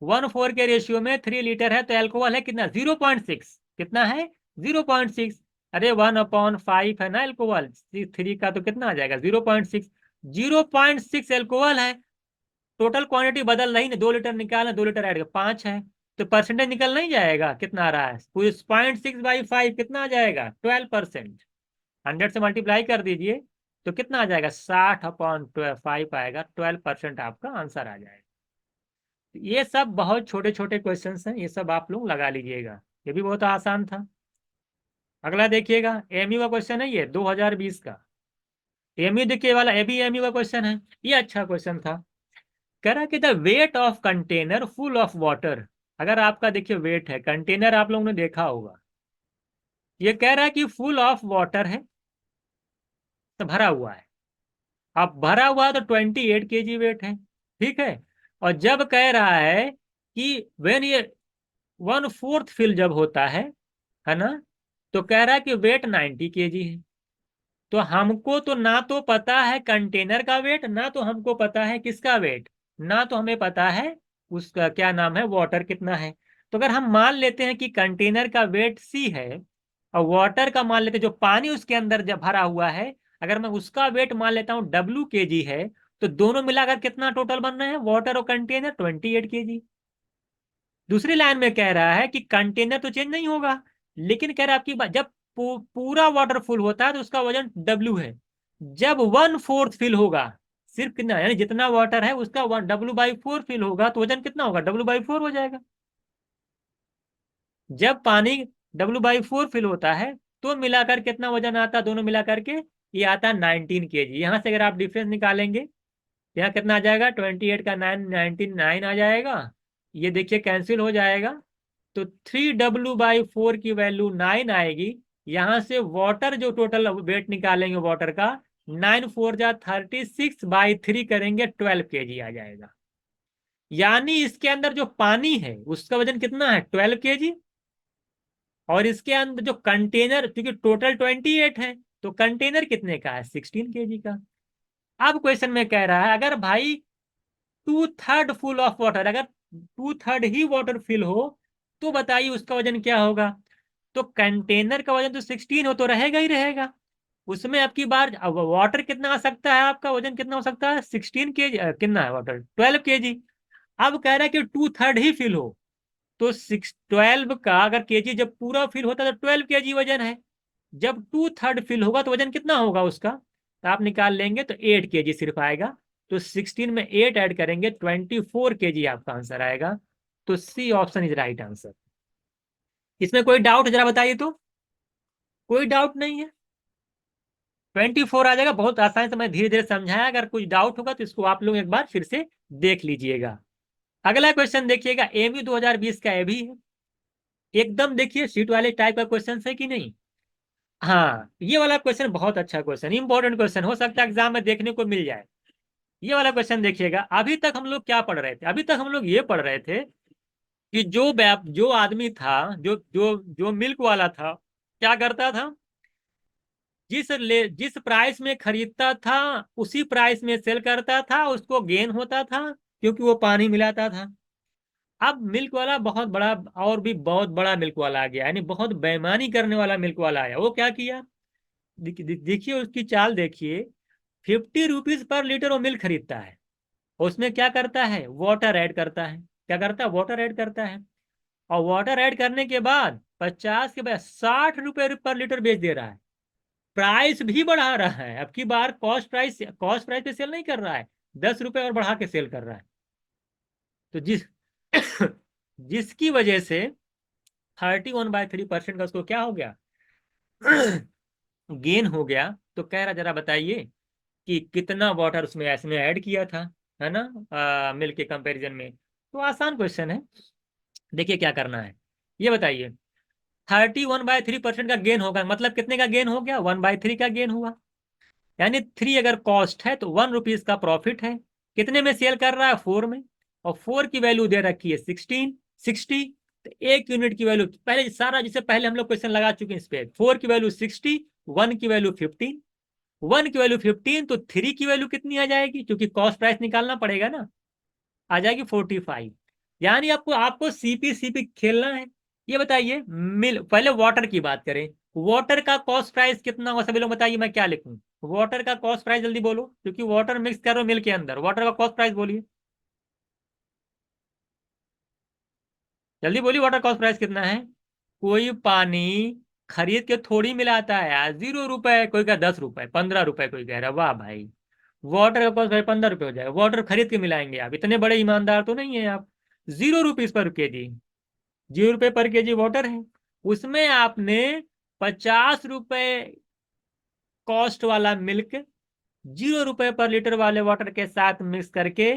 1:4 के रेशियो में 3 लीटर है, तो एल्कोहल है कितना, 0.6, कितना है, 0.6। अरे 1/5 है ना एल्कोहल, 3 का तो कितना आ जाएगा, 0.6, 0.6 एल्कोहल है। टोटल क्वांटिटी बदल रही नहीं, 2 लीटर निकालना, 2 लीटर ऐड कर 5 है, तो परसेंटेज निकल नहीं जाएगा, कितना आ रहा है, 0.6/5 कितना आ जाएगा, 12%। 100 से मल्टीप्लाई कर दीजिए, तो कितना आ जाएगा, 60/5 आएगा, 12% आपका आंसर आ जाएगा। ये सब बहुत छोटे छोटे क्वेश्चंस हैं, ये सब आप लोग लगा लीजिएगा, ये भी बहुत आसान था। अगला देखिएगा, एमयू का क्वेश्चन है ये 2020 का, एमयू देखिए वाला, ये भी एमयू का क्वेश्चन है, ये अच्छा क्वेश्चन था। कह रहा कि the weight of container full of water, अगर आपका देखिए वेट है, कंटेनर आप लोगों ने देखा होगा, ये कह रहा है कि फुल ऑफ वाटर है, तो भरा हुआ है, अब भरा हुआ है तो 28 kg वेट है, ठीक है। और जब कह रहा है कि वेन ये 1/4 फिल जब होता है ना, तो कह रहा है कि वेट 90 kg है। तो हमको तो ना तो पता है कंटेनर का वेट, ना तो हमको पता है किसका वेट, ना तो हमें पता है उसका क्या नाम है, वाटर कितना है। तो अगर हम मान लेते हैं कि कंटेनर का वेट C है, और वाटर का मान लेते हैं जो पानी उसके अंदर जब भरा हुआ है, अगर मैं उसका वेट मान लेता हूँ WKG है, तो दोनों मिलाकर कितना टोटल बन रहे हैं, वाटर और कंटेनर 28 kg। दूसरी लाइन में कह रहा है कि कंटेनर तो चेंज नहीं होगा, लेकिन कह रहा है आपकी जब पूरा वाटर फुल होता है तो उसका वजन W है, जब 1/4 फिल होगा, सिर्फ कितना, यानी जितना वाटर है उसका W/4 फिल होगा, तो वजन कितना होगा, W/4 हो जाएगा। जब पानी W/4 फिल होता है तो मिलाकर कितना वजन आता है, दोनों मिलाकर के ये आता है 19 kg। यहां से अगर आप डिफरेंस निकालेंगे, यहाँ कितना आ जाएगा, 28 का 9, 99 आ जाएगा, ये देखिए कैंसिल हो जाएगा, तो 3W/4 की वैल्यू 9 आएगी। यहां से वाटर जो टोटल वेट निकालेंगे वाटर का, 9 4 जा 36/3 करेंगे, 12 kg आ जाएगा। यानी इसके अंदर जो पानी है उसका वजन कितना है, 12 kg। और इसके अंदर जो कंटेनर, क्योंकि टोटल 28 है, तो कंटेनर कितने का है? 16 kg का। अब क्वेश्चन में कह रहा है अगर भाई 2/3 फुल ऑफ वाटर, अगर 2/3 ही वाटर फिल हो तो बताइए उसका वजन क्या होगा। तो कंटेनर का वजन तो 16 हो तो रहेगा ही रहेगा। उसमें आपकी बार वाटर कितना आ सकता है, आपका वजन कितना हो सकता है? 16 kg। कितना है वाटर? 12 kg। अब कह रहा है कि 2/3 ही फिल हो, तो 12 का अगर केजी जब पूरा फिल होता है तो 12 kg वजन है। जब 2/3 फिल होगा तो वजन कितना होगा उसका? तो आप निकाल लेंगे तो 8 kg सिर्फ आएगा। तो 16 में 8 ऐड करेंगे, 24 kg आपका आंसर आएगा। तो C option is right answer. इसमें कोई डाउट जरा बताइए तो। कोई डाउट नहीं है, 24 आ जाएगा। बहुत आसानी से मैं धीरे धीरे समझाया, अगर कुछ डाउट होगा तो इसको आप लोग एक बार फिर से देख लीजिएगा। अगला क्वेश्चन देखिएगा, एमयू 2020 का ये भी है। एकदम देखिए सीट वाले टाइप का क्वेश्चन है कि नहीं। हाँ, ये वाला क्वेश्चन बहुत अच्छा क्वेश्चन, इंपॉर्टेंट क्वेश्चन, हो सकता है एग्जाम में देखने को मिल जाए। ये वाला क्वेश्चन देखिएगा। अभी तक हम लोग क्या पढ़ रहे थे? अभी तक हम लोग ये पढ़ रहे थे कि जो आदमी था, जो जो जो मिल्क वाला था, क्या करता था? जिस प्राइस में खरीदता था उसी प्राइस में सेल करता था, उसको गेन होता था क्योंकि वो पानी मिलाता था। अब मिल्क वाला बहुत बड़ा, और भी बहुत बड़ा मिल्क वाला आ गया, यानी बहुत बेईमानी करने वाला मिल्क वाला आया। वो क्या किया? देखिए उसकी चाल देखिए। 50 रुपीज पर लीटर वो मिल्क खरीदता है, उसमें क्या करता है? वाटर ऐड करता है। क्या करता है? वाटर ऐड करता है। और वाटर ऐड करने के बाद 50 के बाद 60 रुपए पर लीटर बेच दे रहा है। प्राइस भी बढ़ा रहा है, अब की बार कॉस्ट प्राइस पे सेल नहीं कर रहा है, 10 रुपए और बढ़ा के सेल कर रहा है। तो जिसकी वजह से 31/3% का उसको क्या हो गया? गेन हो गया। तो कह रहा जरा बताइए कि कितना वाटर उसमें ऐसे में ऐड किया था, है ना, मिल्क के कंपैरिजन में। तो आसान क्वेश्चन है। देखिए क्या करना है, ये बताइए। 31/3% का गेन होगा, मतलब कितने का गेन हो गया? 1/3 का गेन हुआ। यानी 3 अगर कॉस्ट है तो 1 रुपीज का प्रॉफिट है। कितने में सेल कर रहा है? 4 में। और 4 की वैल्यू दे रखी है 60। तो 1 यूनिट की वैल्यू पहले सारा, जिससे पहले हम लोग क्वेश्चन लगा चुके हैं इस पे। 4 की वैल्यू 60, 1 की वैल्यू 15। 1 की वैल्यू 15 तो 3 की वैल्यू कितनी आ जाएगी? क्योंकि कॉस्ट प्राइस निकालना पड़ेगा ना। आ जाएगी 45। यानी आपको आपको सीपी खेलना है। ये बताइए, मिल पहले वाटर की बात करें। वाटर का कॉस्ट प्राइस कितना होगा? सभी लोग बताइए, मैं क्या लिखूं? वाटर का कॉस्ट प्राइस जल्दी बोलो, क्योंकि वाटर मिक्स करो मिल्क के अंदर। वाटर का कॉस्ट प्राइस बोलिए, जल्दी बोलिए। वाटर कॉस्ट प्राइस कितना है? कोई पानी खरीद के थोड़ी मिलाता है यार। 0 रुपए, कोई का 10 रुपए, 15 रुपए, कोई कह रहा है। वाह भाई, वाटर का कॉस्ट भाई 15 रुपए हो जाएगा। वाटर खरीद के मिलाएंगे आप? इतने बड़े ईमानदार तो नहीं है आप। 0 रुपीज पर केजी, 0 रुपए पर केजी वाटर है। उसमें आपने 50 रुपए कॉस्ट वाला मिल्क 0 रुपए पर लीटर वाले वाटर के साथ मिक्स करके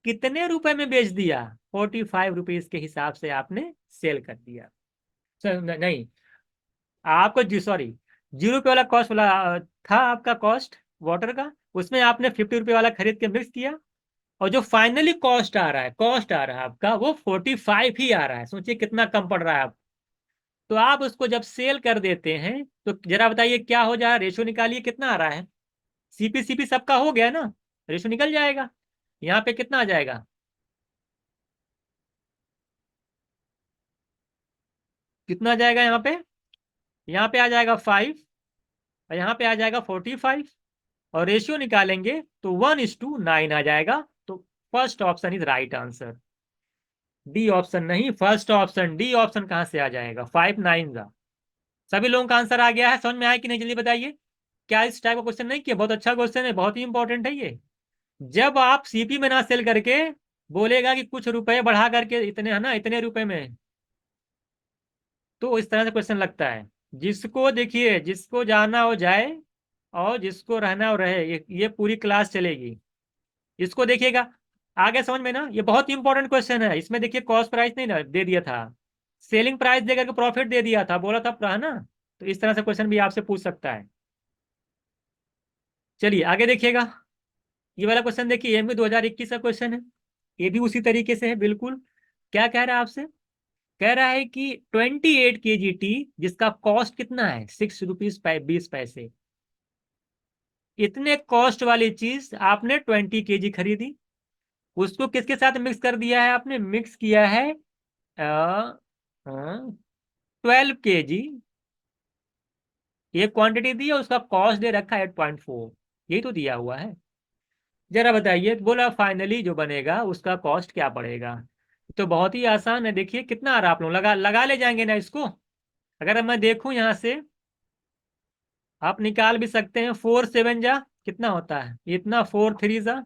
कितने रुपए में बेच दिया? 45 रुपीज के हिसाब से आपने सेल कर दिया। नहीं, आपको जी सॉरी, 0 रुपए वाला कॉस्ट वाला था आपका कॉस्ट वाटर का। उसमें आपने 50 रुपए वाला खरीद के मिक्स किया। और जो फाइनली कॉस्ट आ रहा है आपका, वो 45 ही आ रहा है। सोचिए कितना कम पड़ रहा है आप। तो आप उसको जब सेल कर देते हैं तो जरा बताइए क्या हो जाए? रेशो निकालिए, कितना आ रहा है? सीपी सबका हो गया ना, रेशो निकल जाएगा। यहाँ पे कितना आ जाएगा? कितना आ जाएगा यहाँ पे? यहाँ पे आ जाएगा 5, और यहाँ पे आ जाएगा 45। और रेशियो निकालेंगे तो 1:9 आ जाएगा। तो first option is right answer. D option नहीं, फर्स्ट ऑप्शन। डी ऑप्शन कहाँ से आ जाएगा? 5/9 का। सभी लोगों का आंसर आ गया है? समझ में आया कि नहीं? जल्दी बताइए। क्या इस टाइप का क्वेश्चन नहीं किया? बहुत अच्छा क्वेश्चन है, बहुत ही इंपॉर्टेंट है ये। जब आप सीपी में ना सेल करके बोलेगा कि कुछ रुपए बढ़ा करके इतने, है ना, इतने रुपए में, तो इस तरह से क्वेश्चन लगता है। जिसको देखिए, जिसको जाना हो जाए, और जिसको रहना हो रहे। ये पूरी क्लास चलेगी। इसको देखिएगा, आगे समझ में ना। ये बहुत इंपॉर्टेंट क्वेश्चन है। इसमें देखिए कॉस्ट प्राइस नहीं ना दे दिया था, सेलिंग प्राइस देकर के प्रॉफिट दे दिया था, बोला था, है ना। तो इस तरह से क्वेश्चन भी आपसे पूछ सकता है। चलिए आगे देखिएगा। ये वाला क्वेश्चन देखिए, ये भी 2021 का क्वेश्चन है। ये भी उसी तरीके से है बिल्कुल। क्या कह रहा है आपसे? कह रहा है कि 28 kg टी, जिसका कॉस्ट कितना है? 6 रुपीज 20 पैसे, इतने कॉस्ट वाली चीज आपने 20 kg खरीदी, उसको किसके साथ मिक्स कर दिया है? आपने मिक्स किया है 12 kg, ये क्वांटिटी दी है, उसका कॉस्ट दे रखा है 8.4, यही तो दिया हुआ है। जरा बताइए, बोला फाइनली जो बनेगा उसका कॉस्ट क्या पड़ेगा। तो बहुत ही आसान है, देखिए कितना आ रहा, आप लोग लगा लगा ले जाएंगे ना इसको। अगर मैं देखूं यहां से, आप निकाल भी सकते हैं, 4 7 जा कितना होता है, इतना 4 3 जा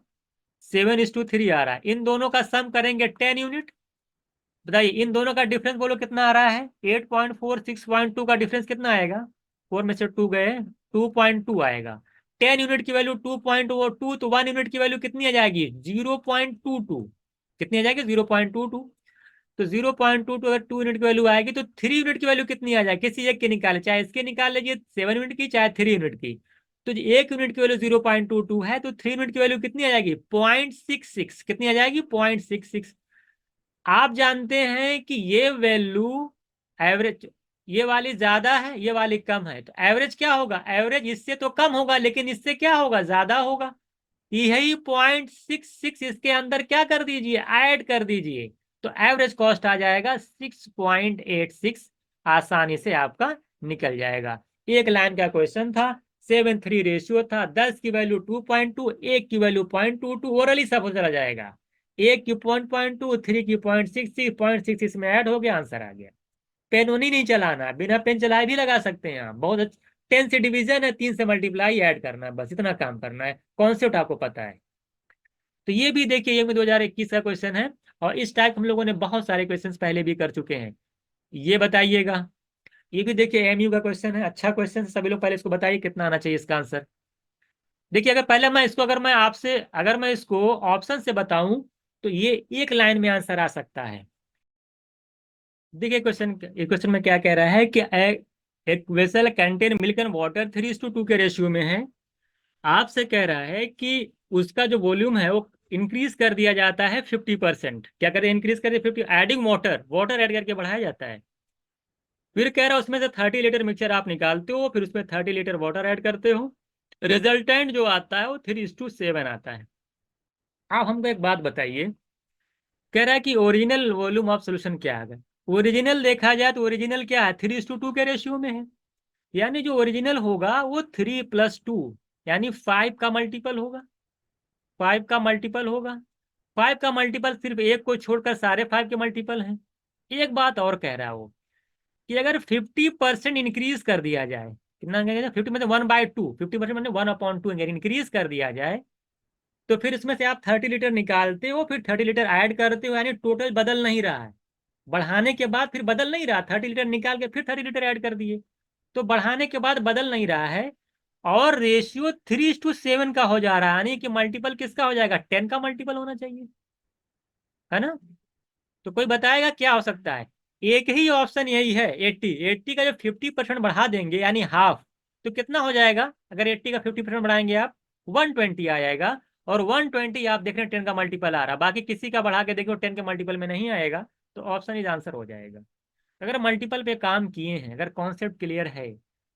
7:3 आ रहा है। इन दोनों का सम करेंगे 10 यूनिट। बताइए इन दोनों का डिफरेंस बोलो कितना आ रहा है, 8.4 6.2 का डिफरेंस कितना आएगा, 4 में से 2 गए, 2.2 आएगा। 10 यूनिट की वैल्यू 2.2, तो 1 यूनिट की वैल्यू कितनी आ जाएगी, 0.22। कितनी आ जाएगी, 0.22। तो 0.22 अगर 2 यूनिट की वैल्यू आएगी, तो 3 यूनिट की वैल्यू कितनी आ जाएगी, किसी एक की निकाले, चाहे इसके निकाल लीजिए 7 यूनिट की, चाहे 3 यूनिट की। तो 1 यूनिट की वैल्यू 0.22 है, तो 3 यूनिट की वैल्यू कितनी आ जाएगी, 0.66। कितनी आ जाएगी, 0.66। आप जानते हैं कि ये वैल्यू एवरेज, ये वाली ज्यादा है, ये वाली कम है, तो एवरेज क्या होगा, एवरेज इससे तो कम होगा, लेकिन इससे क्या होगा, ज्यादा होगा। यही 0.66 इसके अंदर क्या कर दीजिए, ऐड कर दीजिए, तो एवरेज कॉस्ट आ जाएगा 6.86। आसानी से आपका निकल जाएगा। एक लाइन का क्वेश्चन था, 7:3 रेशियो था, 10 की वैल्यू 2.2, एक की वैल्यू 0.22, ओरली सब चला जाएगा। एक की 0.2, 3 की 0.66, 0.66 में ऐड हो गया, आंसर आ गया। पेन उन्हीं नहीं चलाना, बिना पेन चलाए भी लगा सकते हैं आप, बहुत अच्छा। 10 से डिवीजन है, 3 से मल्टीप्लाई ऐड करना है, बस इतना काम करना है, कॉन्सेप्ट आपको पता है। तो ये भी देखिए, ये 2021 का क्वेश्चन है, और इस टाइप हम लोगों ने बहुत सारे क्वेश्चन पहले भी कर चुके हैं। ये बताइएगा, ये भी देखिए एमयू का क्वेश्चन है, अच्छा क्वेश्चन है, सभी लोग पहले इसको बताइए कितना आना चाहिए इसका आंसर। देखिए अगर पहले मैं इसको, अगर मैं आपसे, अगर मैं इसको ऑप्शन से बताऊं, तो ये एक लाइन में आंसर आ सकता है। देखिए क्वेश्चन में क्या कह रहा है कि एक vessel contain milk and water 3:2 के रेशियो में है। आपसे कह रहा है कि उसका जो वॉल्यूम है वो इंक्रीज कर दिया जाता है 50%। क्या करें, इंक्रीज कर दिया 50, एडिंग वाटर, वाटर ऐड करके बढ़ाया जाता है। फिर कह रहा है उसमें से 30 लीटर मिक्सचर आप निकालते हो, फिर उसमें 30 लीटर वाटर ऐड करते हो, रिजल्टेंट जो आता है वो 3:7 आता है। आप हमको एक बात बताइए, कह रहा है कि ओरिजिनल वॉल्यूम ऑफ सोल्यूशन क्या है। ओरिजिनल देखा जाए तो ओरिजिनल क्या है, 3:2 के रेशियो में है। यानी जो ओरिजिनल होगा वो 3+2, यानी 5 का मल्टीपल होगा। 5 का मल्टीपल होगा, 5 का मल्टीपल सिर्फ एक को छोड़कर सारे 5 के मल्टीपल हैं। एक बात और कह रहा है वो, कि अगर 50% इंक्रीज कर दिया जाए, कितना 50 मतलब 1/2, 50% मतलब 1/2 इंक्रीज कर दिया जाए, तो फिर इसमें से आप 30 लीटर निकालते हो, फिर 30 लीटर ऐड करते हो, यानी टोटल बदल नहीं रहा है। बढ़ाने के बाद फिर बदल नहीं रहा, 30 लीटर निकाल के फिर 30 लीटर ऐड कर दिए, तो बढ़ाने के बाद बदल नहीं रहा है, और रेशियो 3:7 का हो जा रहा है, यानी कि मल्टीपल किसका हो जाएगा, 10 का मल्टीपल होना चाहिए, है ना। तो कोई बताएगा क्या हो सकता है, एक ही ऑप्शन यही है, 80 का जो 50% बढ़ा देंगे यानी हाफ, तो कितना हो जाएगा, अगर 80 का 50% बढ़ाएंगे आप, 120 आ जाएगा। और 120 आप देख रहे हैं 10 का मल्टीपल आ रहा, बाकी किसी का बढ़ा के देखो 10 के मल्टीपल में नहीं आएगा, तो ऑप्शन इज आंसर हो जाएगा। अगर मल्टीपल पे काम किए हैं, अगर कॉन्सेप्ट क्लियर है,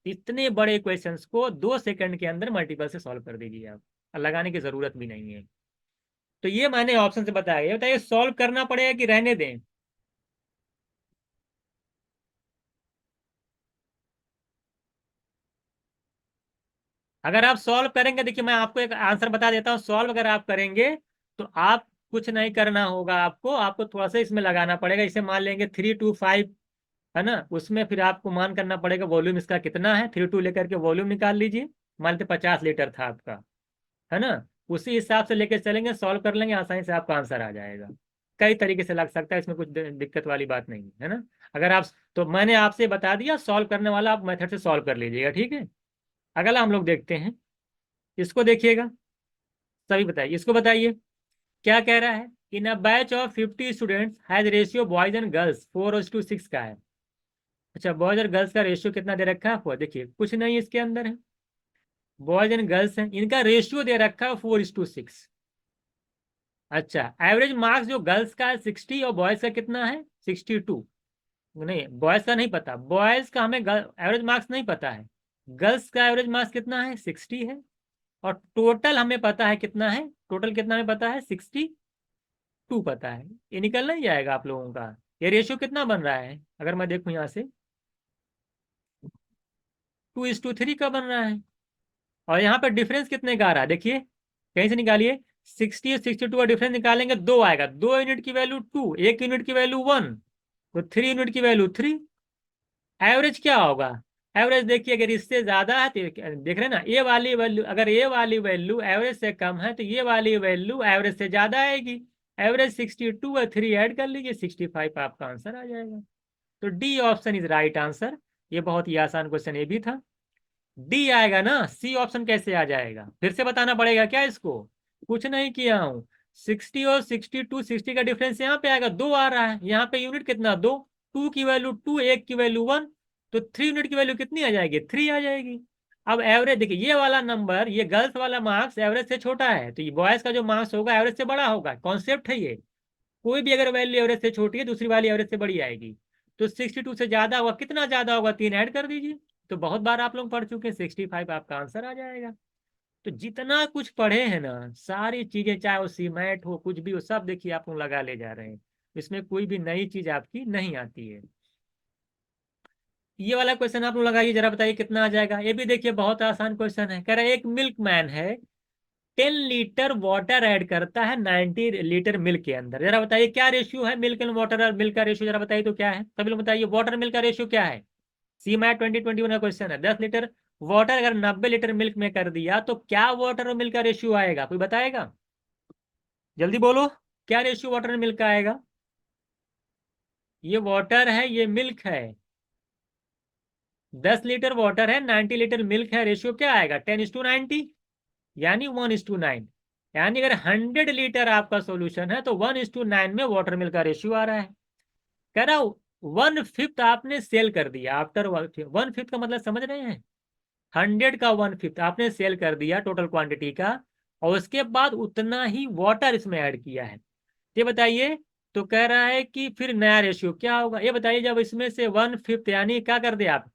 इतने बड़े क्वेश्चंस को 2 सेकंड के अंदर मल्टीपल से सॉल्व कर दीजिए आप, लगाने की जरूरत भी नहीं है। तो ये मैंने ऑप्शन से बताया, ये बताइए सॉल्व करना पड़ेगा कि रहने दें। अगर आप सॉल्व करेंगे, देखिए मैं आपको एक आंसर बता देता हूँ, सॉल्व अगर आप करेंगे तो आप कुछ नहीं करना होगा, आपको आपको थोड़ा सा इसमें लगाना पड़ेगा, इसे मान लेंगे 3 to 5, है ना। उसमें फिर आपको मान करना पड़ेगा वॉल्यूम इसका कितना है, 3 2 लेकर के वॉल्यूम निकाल लीजिए। मान लेते 50 लीटर था आपका, है ना। उसी हिसाब से लेकर चलेंगे, सॉल्व कर लेंगे, आसानी से आपका आंसर आ जाएगा। कई तरीके से लग सकता है, इसमें कुछ दिक्कत वाली बात नहीं है ना। अगर आप, तो मैंने आपसे बता दिया सॉल्व करने वाला, आप मेथड से सॉल्व कर लीजिएगा, ठीक है। अगला हम लोग देखते हैं, इसको देखिएगा, सभी बताइए, इसको बताइए क्या कह रहा है। In a batch of 50 students has ratio boys and girls 4:6 का है। अच्छा, बॉयज और गर्ल्स का रेशियो कितना दे रखा है आपको, देखिए कुछ नहीं इसके अंदर है, बॉयज एंड गर्ल्स हैं, इनका रेशियो दे रखा है 4:6। अच्छा, एवरेज मार्क्स जो गर्ल्स का है 60, और बॉयज का कितना है 62। नहीं, बॉयज का नहीं पता, बॉयज का हमें एवरेज मार्क्स नहीं पता है। गर्ल्स का एवरेज मार्क्स कितना है 60 है, और टोटल हमें पता है कितना है, टोटल कितना हमें पता है 62 पता है। ये निकल नहीं जाएगा आप लोगों का। ये रेशियो कितना बन रहा है अगर मैं देखूं यहाँ से, 2:3 का बन रहा है। और यहाँ पर डिफरेंस कितने का आ रहा है देखिए, कहीं से निकालिए। 60 और 62 का डिफरेंस निकालेंगे, 2 आएगा। 2 यूनिट की वैल्यू 2, 1 यूनिट की वैल्यू 1, तो 3 यूनिट की वैल्यू 3। एवरेज क्या होगा? एवरेज देखिए, अगर इससे ज्यादा है तो देख रहे हैं ना, ये वाली वैल्यू, अगर ये वाली वैल्यू एवरेज से कम है तो ये वाली वैल्यू एवरेज से ज्यादा आएगी। एवरेज 62 और 3 ऐड कर लीजिए, 65 आपका आंसर आ जाएगा। तो D option is right answer. ये बहुत ही आसान क्वेश्चन ये भी था। डी आएगा ना, सी ऑप्शन कैसे आ जाएगा? फिर से बताना पड़ेगा क्या इसको? कुछ नहीं किया हूं। 60 और 62, 60 का डिफरेंस यहाँ पे आएगा, 2 आ रहा है। यहाँ पे यूनिट कितना, 2। 2 की वैल्यू 2, 1 की वैल्यू 1, तो 3 यूनिट की वैल्यू कितनी आ जाएगी, 3 आ जाएगी। अब एवरेज देखिए, ये वाला नंबर, ये गर्ल्स वाला मार्क्स एवरेज से छोटा है, तो ये बॉयज का जो मार्क्स होगा एवरेज से बड़ा होगा। कॉन्सेप्ट है ये। कोई भी अगर वैल्यू एवरेज से छोटी है, दूसरी वाली एवरेज से बड़ी आएगी। तो 62 से ज्यादा होगा, कितना ज्यादा होगा, 3 ऐड कर दीजिए। तो बहुत बार आप लोग पढ़ चुके हैं, 65 आपका आंसर आ जाएगा। तो जितना कुछ पढ़े हैं ना, सारी चीजें, चाहे वो सीमेट हो, कुछ भी हो, सब देखिए आप लोग लगा ले जा रहे हैं। इसमें कोई भी नई चीज आपकी नहीं आती है। ये वाला क्वेश्चन आप लोग लगाइए, जरा बताइए कितना आ जाएगा। ये भी देखिए बहुत आसान क्वेश्चन है। कह रहा है एक मिल्क मैन है, 10 लीटर वाटर ऐड करता है 90 लीटर मिल्क के अंदर। जरा बताइए क्या रेशियो है मिल्क एंड वाटर, और मिल्क का रेशियो जरा बताइए तो क्या है, सभी लोग बताइए। वाटर मिल्क का रेशियो क्या है? सी मैट 2021 का क्वेश्चन है। 10 लीटर वाटर अगर 90 लीटर मिल्क में कर दिया तो क्या वाटर और मिल्क का रेशियो आएगा, कोई बताएगा? जल्दी बोलो, क्या रेशियो वाटर और मिल्क का आएगा? ये वाटर है, ये मिल्क है। 10 लीटर वाटर है, 90 लीटर मिल्क है, रेशियो क्या आएगा, 10:90, यानी 1:9। यानी अगर 100 लीटर आपका सोल्यूशन है तो 1:9 में वाटर मिल्क का रेशियो आ रहा है। कह रहा हूं 1/5 आपने सेल कर दिया। आफ्टर 1/5 का मतलब समझ रहे हैं? 100 का 1/5 आपने सेल कर दिया टोटल क्वांटिटी का, और उसके बाद उतना ही वाटर इसमें ऐड किया है। ये बताइए, तो कह रहा है कि फिर नया रेशियो क्या होगा, ये बताइए। जब इसमें से 1/5 यानी क्या कर दे आप,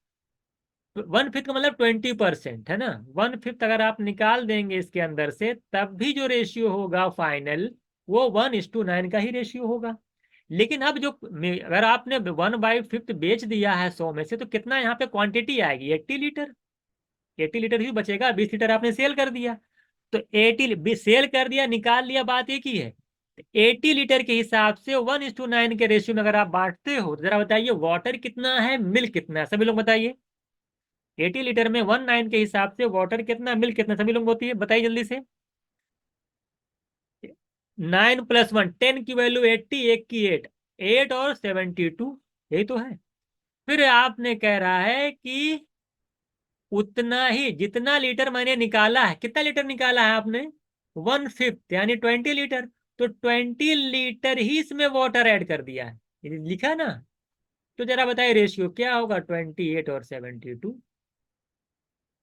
1/5 का मतलब 20% है ना। 1/5 अगर आप निकाल देंगे इसके अंदर से, तब भी जो रेशियो होगा फाइनल, वो 1:9 का ही रेशियो होगा। लेकिन अब जो अगर आपने 1/5 बेच दिया है 100 में से, तो कितना यहाँ पे क्वांटिटी आएगी, 80 लीटर। 80 लीटर ही बचेगा, 20 लीटर आपने सेल कर दिया। तो 80 सेल कर दिया, निकाल लिया, बात एक ही है। 80 लीटर के हिसाब से 1:9 के रेशियो में अगर आप बांटते हो, तो जरा बताइए वाटर कितना है, मिल्क कितना है, सभी लोग बताइए। 80 लीटर में 19 के हिसाब से वाटर कितना, मिल्क कितना, सभी लोग बताइए जल्दी से। 9 + 1, 10 की वैल्यू 80, एक की 8, 8 और 72, यही तो है। फिर आपने कह रहा है कि उतना ही जितना लीटर मैंने निकाला है, कितना लीटर निकाला है आपने, 1/5 यानी 20 लीटर। तो 20 लीटर ही इसमें वाटर ऐड कर दिया है, ये लिखा ना। तो जरा बताइए रेशियो क्या होगा, 28 और 72।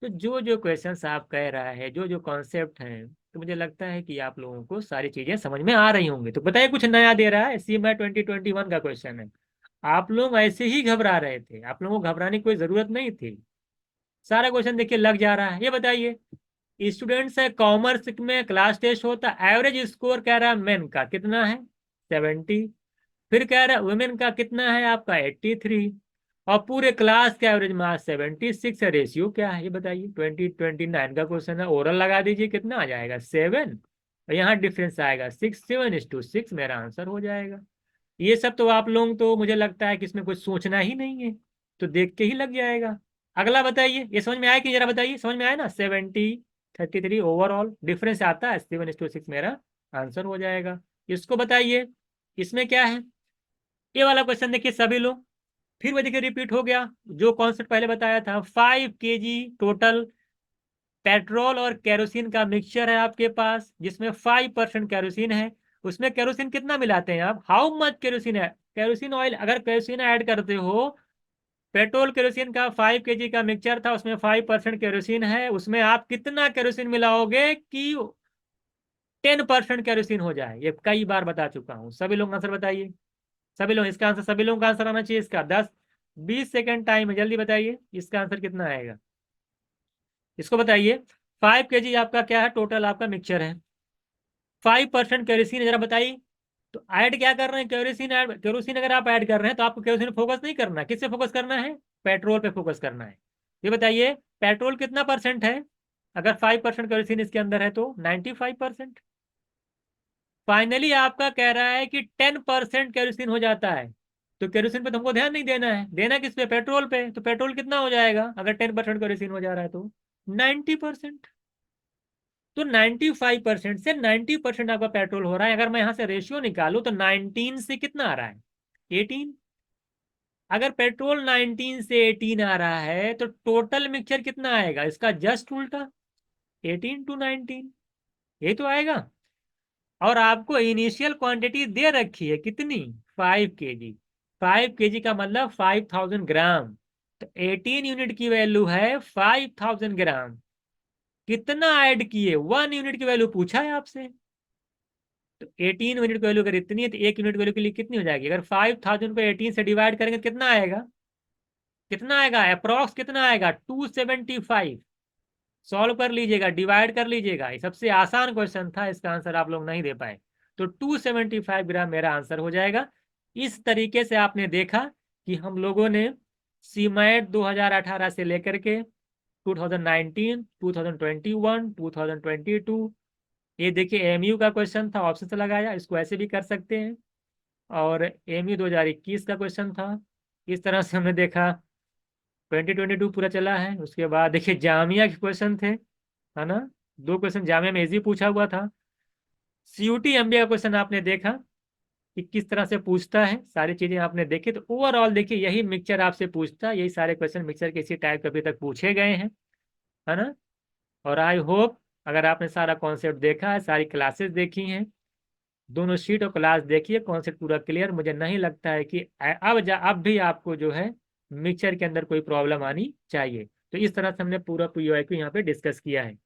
तो जो जो क्वेश्चंस आप कह रहा है, जो जो कॉन्सेप्ट हैं, तो मुझे लगता है कि आप लोगों को सारी चीजें समझ में आ रही होंगी। तो बताइए कुछ नया दे रहा है, सीमा 2021 का क्वेश्चन है। आप लोग ऐसे ही घबरा रहे थे, आप लोगों को घबराने की कोई जरूरत नहीं थी। सारा क्वेश्चन देखिए लग जा रहा है। ये बताइए, स्टूडेंट्स है, कॉमर्स में क्लास टेस्ट होता, एवरेज स्कोर कह रहा है मेन का कितना है, 70। फिर कह रहा है वुमेन का कितना है आपका, 83। और पूरे क्लास का एवरेज मार्क्स 76 है। रेशियो क्या है ये बताइए, 2029 का क्वेश्चन है। ओरल लगा दीजिए, कितना आ जाएगा, 7। और यहाँ डिफरेंस आएगा 6, 7:6, मेरा आंसर हो जाएगा। ये सब तो आप लोग, तो मुझे लगता है कि इसमें कुछ सोचना ही नहीं है, तो देख के ही लग जाएगा। अगला बताइए, ये समझ में आया कि, जरा बताइए, समझ में आया ना, 70, 33 ओवरऑल डिफरेंस आता है, 7:6 मेरा आंसर हो जाएगा। इसको बताइए, इसमें क्या है। ये वाला क्वेश्चन देखिए सभी लोग, फिर वो देखिए रिपीट हो गया, जो कॉन्सेप्ट पहले बताया था। 5 kg टोटल पेट्रोल और केरोसिन का मिक्सचर है आपके पास, जिसमें 5% केरोसिन है। उसमें केरोसिन कितना मिलाते हैं आप, हाउ मच केरोसिन है, केरोसिन ऑयल, अगर केरोसिन ऐड करते हो, पेट्रोल केरोसिन का 5 kg का मिक्सचर था, उसमें 5% केरोसिन है, उसमें आप कितना केरोसिन मिलाओगे कि 10% केरोसिन हो जाए। ये कई बार बता चुका हूं। सभी लोग आंसर बताइए, सभी लोग, इसका आंसर सभी लोगों का आंसर आना चाहिए इसका। 10-20 सेकेंड टाइम है, जल्दी बताइए इसका आंसर कितना आएगा। इसको बताइए, 5 kg आपका क्या है, टोटल आपका मिक्सचर है। 5% केरोसिन जरा बताइए। तो ऐड क्या कर रहे हैं, केरोसिन ऐड, केरोसिन अगर आप ऐड कर रहे हैं तो आपको केरोसिन फोकस नहीं करना, किससे फोकस करना है, पेट्रोल पे फोकस करना है। ये बताइए पेट्रोल कितना परसेंट है, अगर 5% केरोसिन इसके अंदर है तो 95%। फाइनली आपका कह रहा है कि 10% केरोसिन हो जाता है, तो केरोसिन पे तुमको ध्यान नहीं देना है, देना किस पे, पेट्रोल पे। तो पेट्रोल कितना हो जाएगा अगर 10% केरोसिन हो जा रहा है तो 90%। तो 95% से 90% आपका पेट्रोल हो रहा है। अगर मैं यहां से रेशियो निकालू तो 19 से कितना आ रहा है, 18। अगर पेट्रोल 19 से 18 आ रहा है तो टोटल मिक्सचर कितना आएगा, इसका जस्ट उल्टा, 18 to 19, ये तो आएगा। और आपको इनिशियल क्वांटिटी दे रखी है कितनी, 5 kg। 5 kg का मतलब 5000 ग्राम, तो 18 यूनिट की वैल्यू है 5000 ग्राम। कितना ऐड किए, 1 यूनिट की वैल्यू पूछा है आपसे। तो 18 यूनिट की वैल्यू अगर इतनी है तो 1 यूनिट वैल्यू के लिए कितनी हो जाएगी, अगर 5000 को 18 से डिवाइड करेंगे तो कितना आएगा, कितना आएगा अप्रोक्स, कितना आएगा 275। सॉल्व कर लीजिएगा, डिवाइड कर लीजिएगा, ये सबसे आसान क्वेश्चन था, इसका आंसर आप लोग नहीं दे पाए। तो 275 ग्राम मेरा आंसर हो जाएगा। इस तरीके से आपने देखा कि हम लोगों ने सीमैट 2018 से लेकर के 2019, 2021, 2022, ये देखिए एमयू का क्वेश्चन था, ऑप्शन से लगाया, इसको ऐसे भी कर सकते हैं। और एमयू 2021 का क्वेश्चन था, इस तरह से हमने देखा। 2022 पूरा चला है, उसके बाद देखिए जामिया के क्वेश्चन थे, है ना, 2 क्वेश्चन जामिया में इजी पूछा हुआ था। सीयूटी एमबीए का क्वेश्चन आपने देखा कि किस तरह से पूछता है, सारी चीजें आपने देखी। तो ओवरऑल देखिए यही मिक्सचर आपसे पूछता है, यही सारे क्वेश्चन मिक्सचर के इसी टाइप के अभी तक पूछे गए हैं, है ना। और आई होप अगर आपने सारा कॉन्सेप्ट देखा है, सारी क्लासेस देखी हैं, दोनों शीट और क्लास देखिए, कॉन्सेप्ट पूरा क्लियर, मुझे नहीं लगता है कि अब भी आपको जो है मिक्सचर के अंदर कोई प्रॉब्लम आनी चाहिए। तो इस तरह से हमने पूरा पीओआई को यहाँ पे डिस्कस किया है।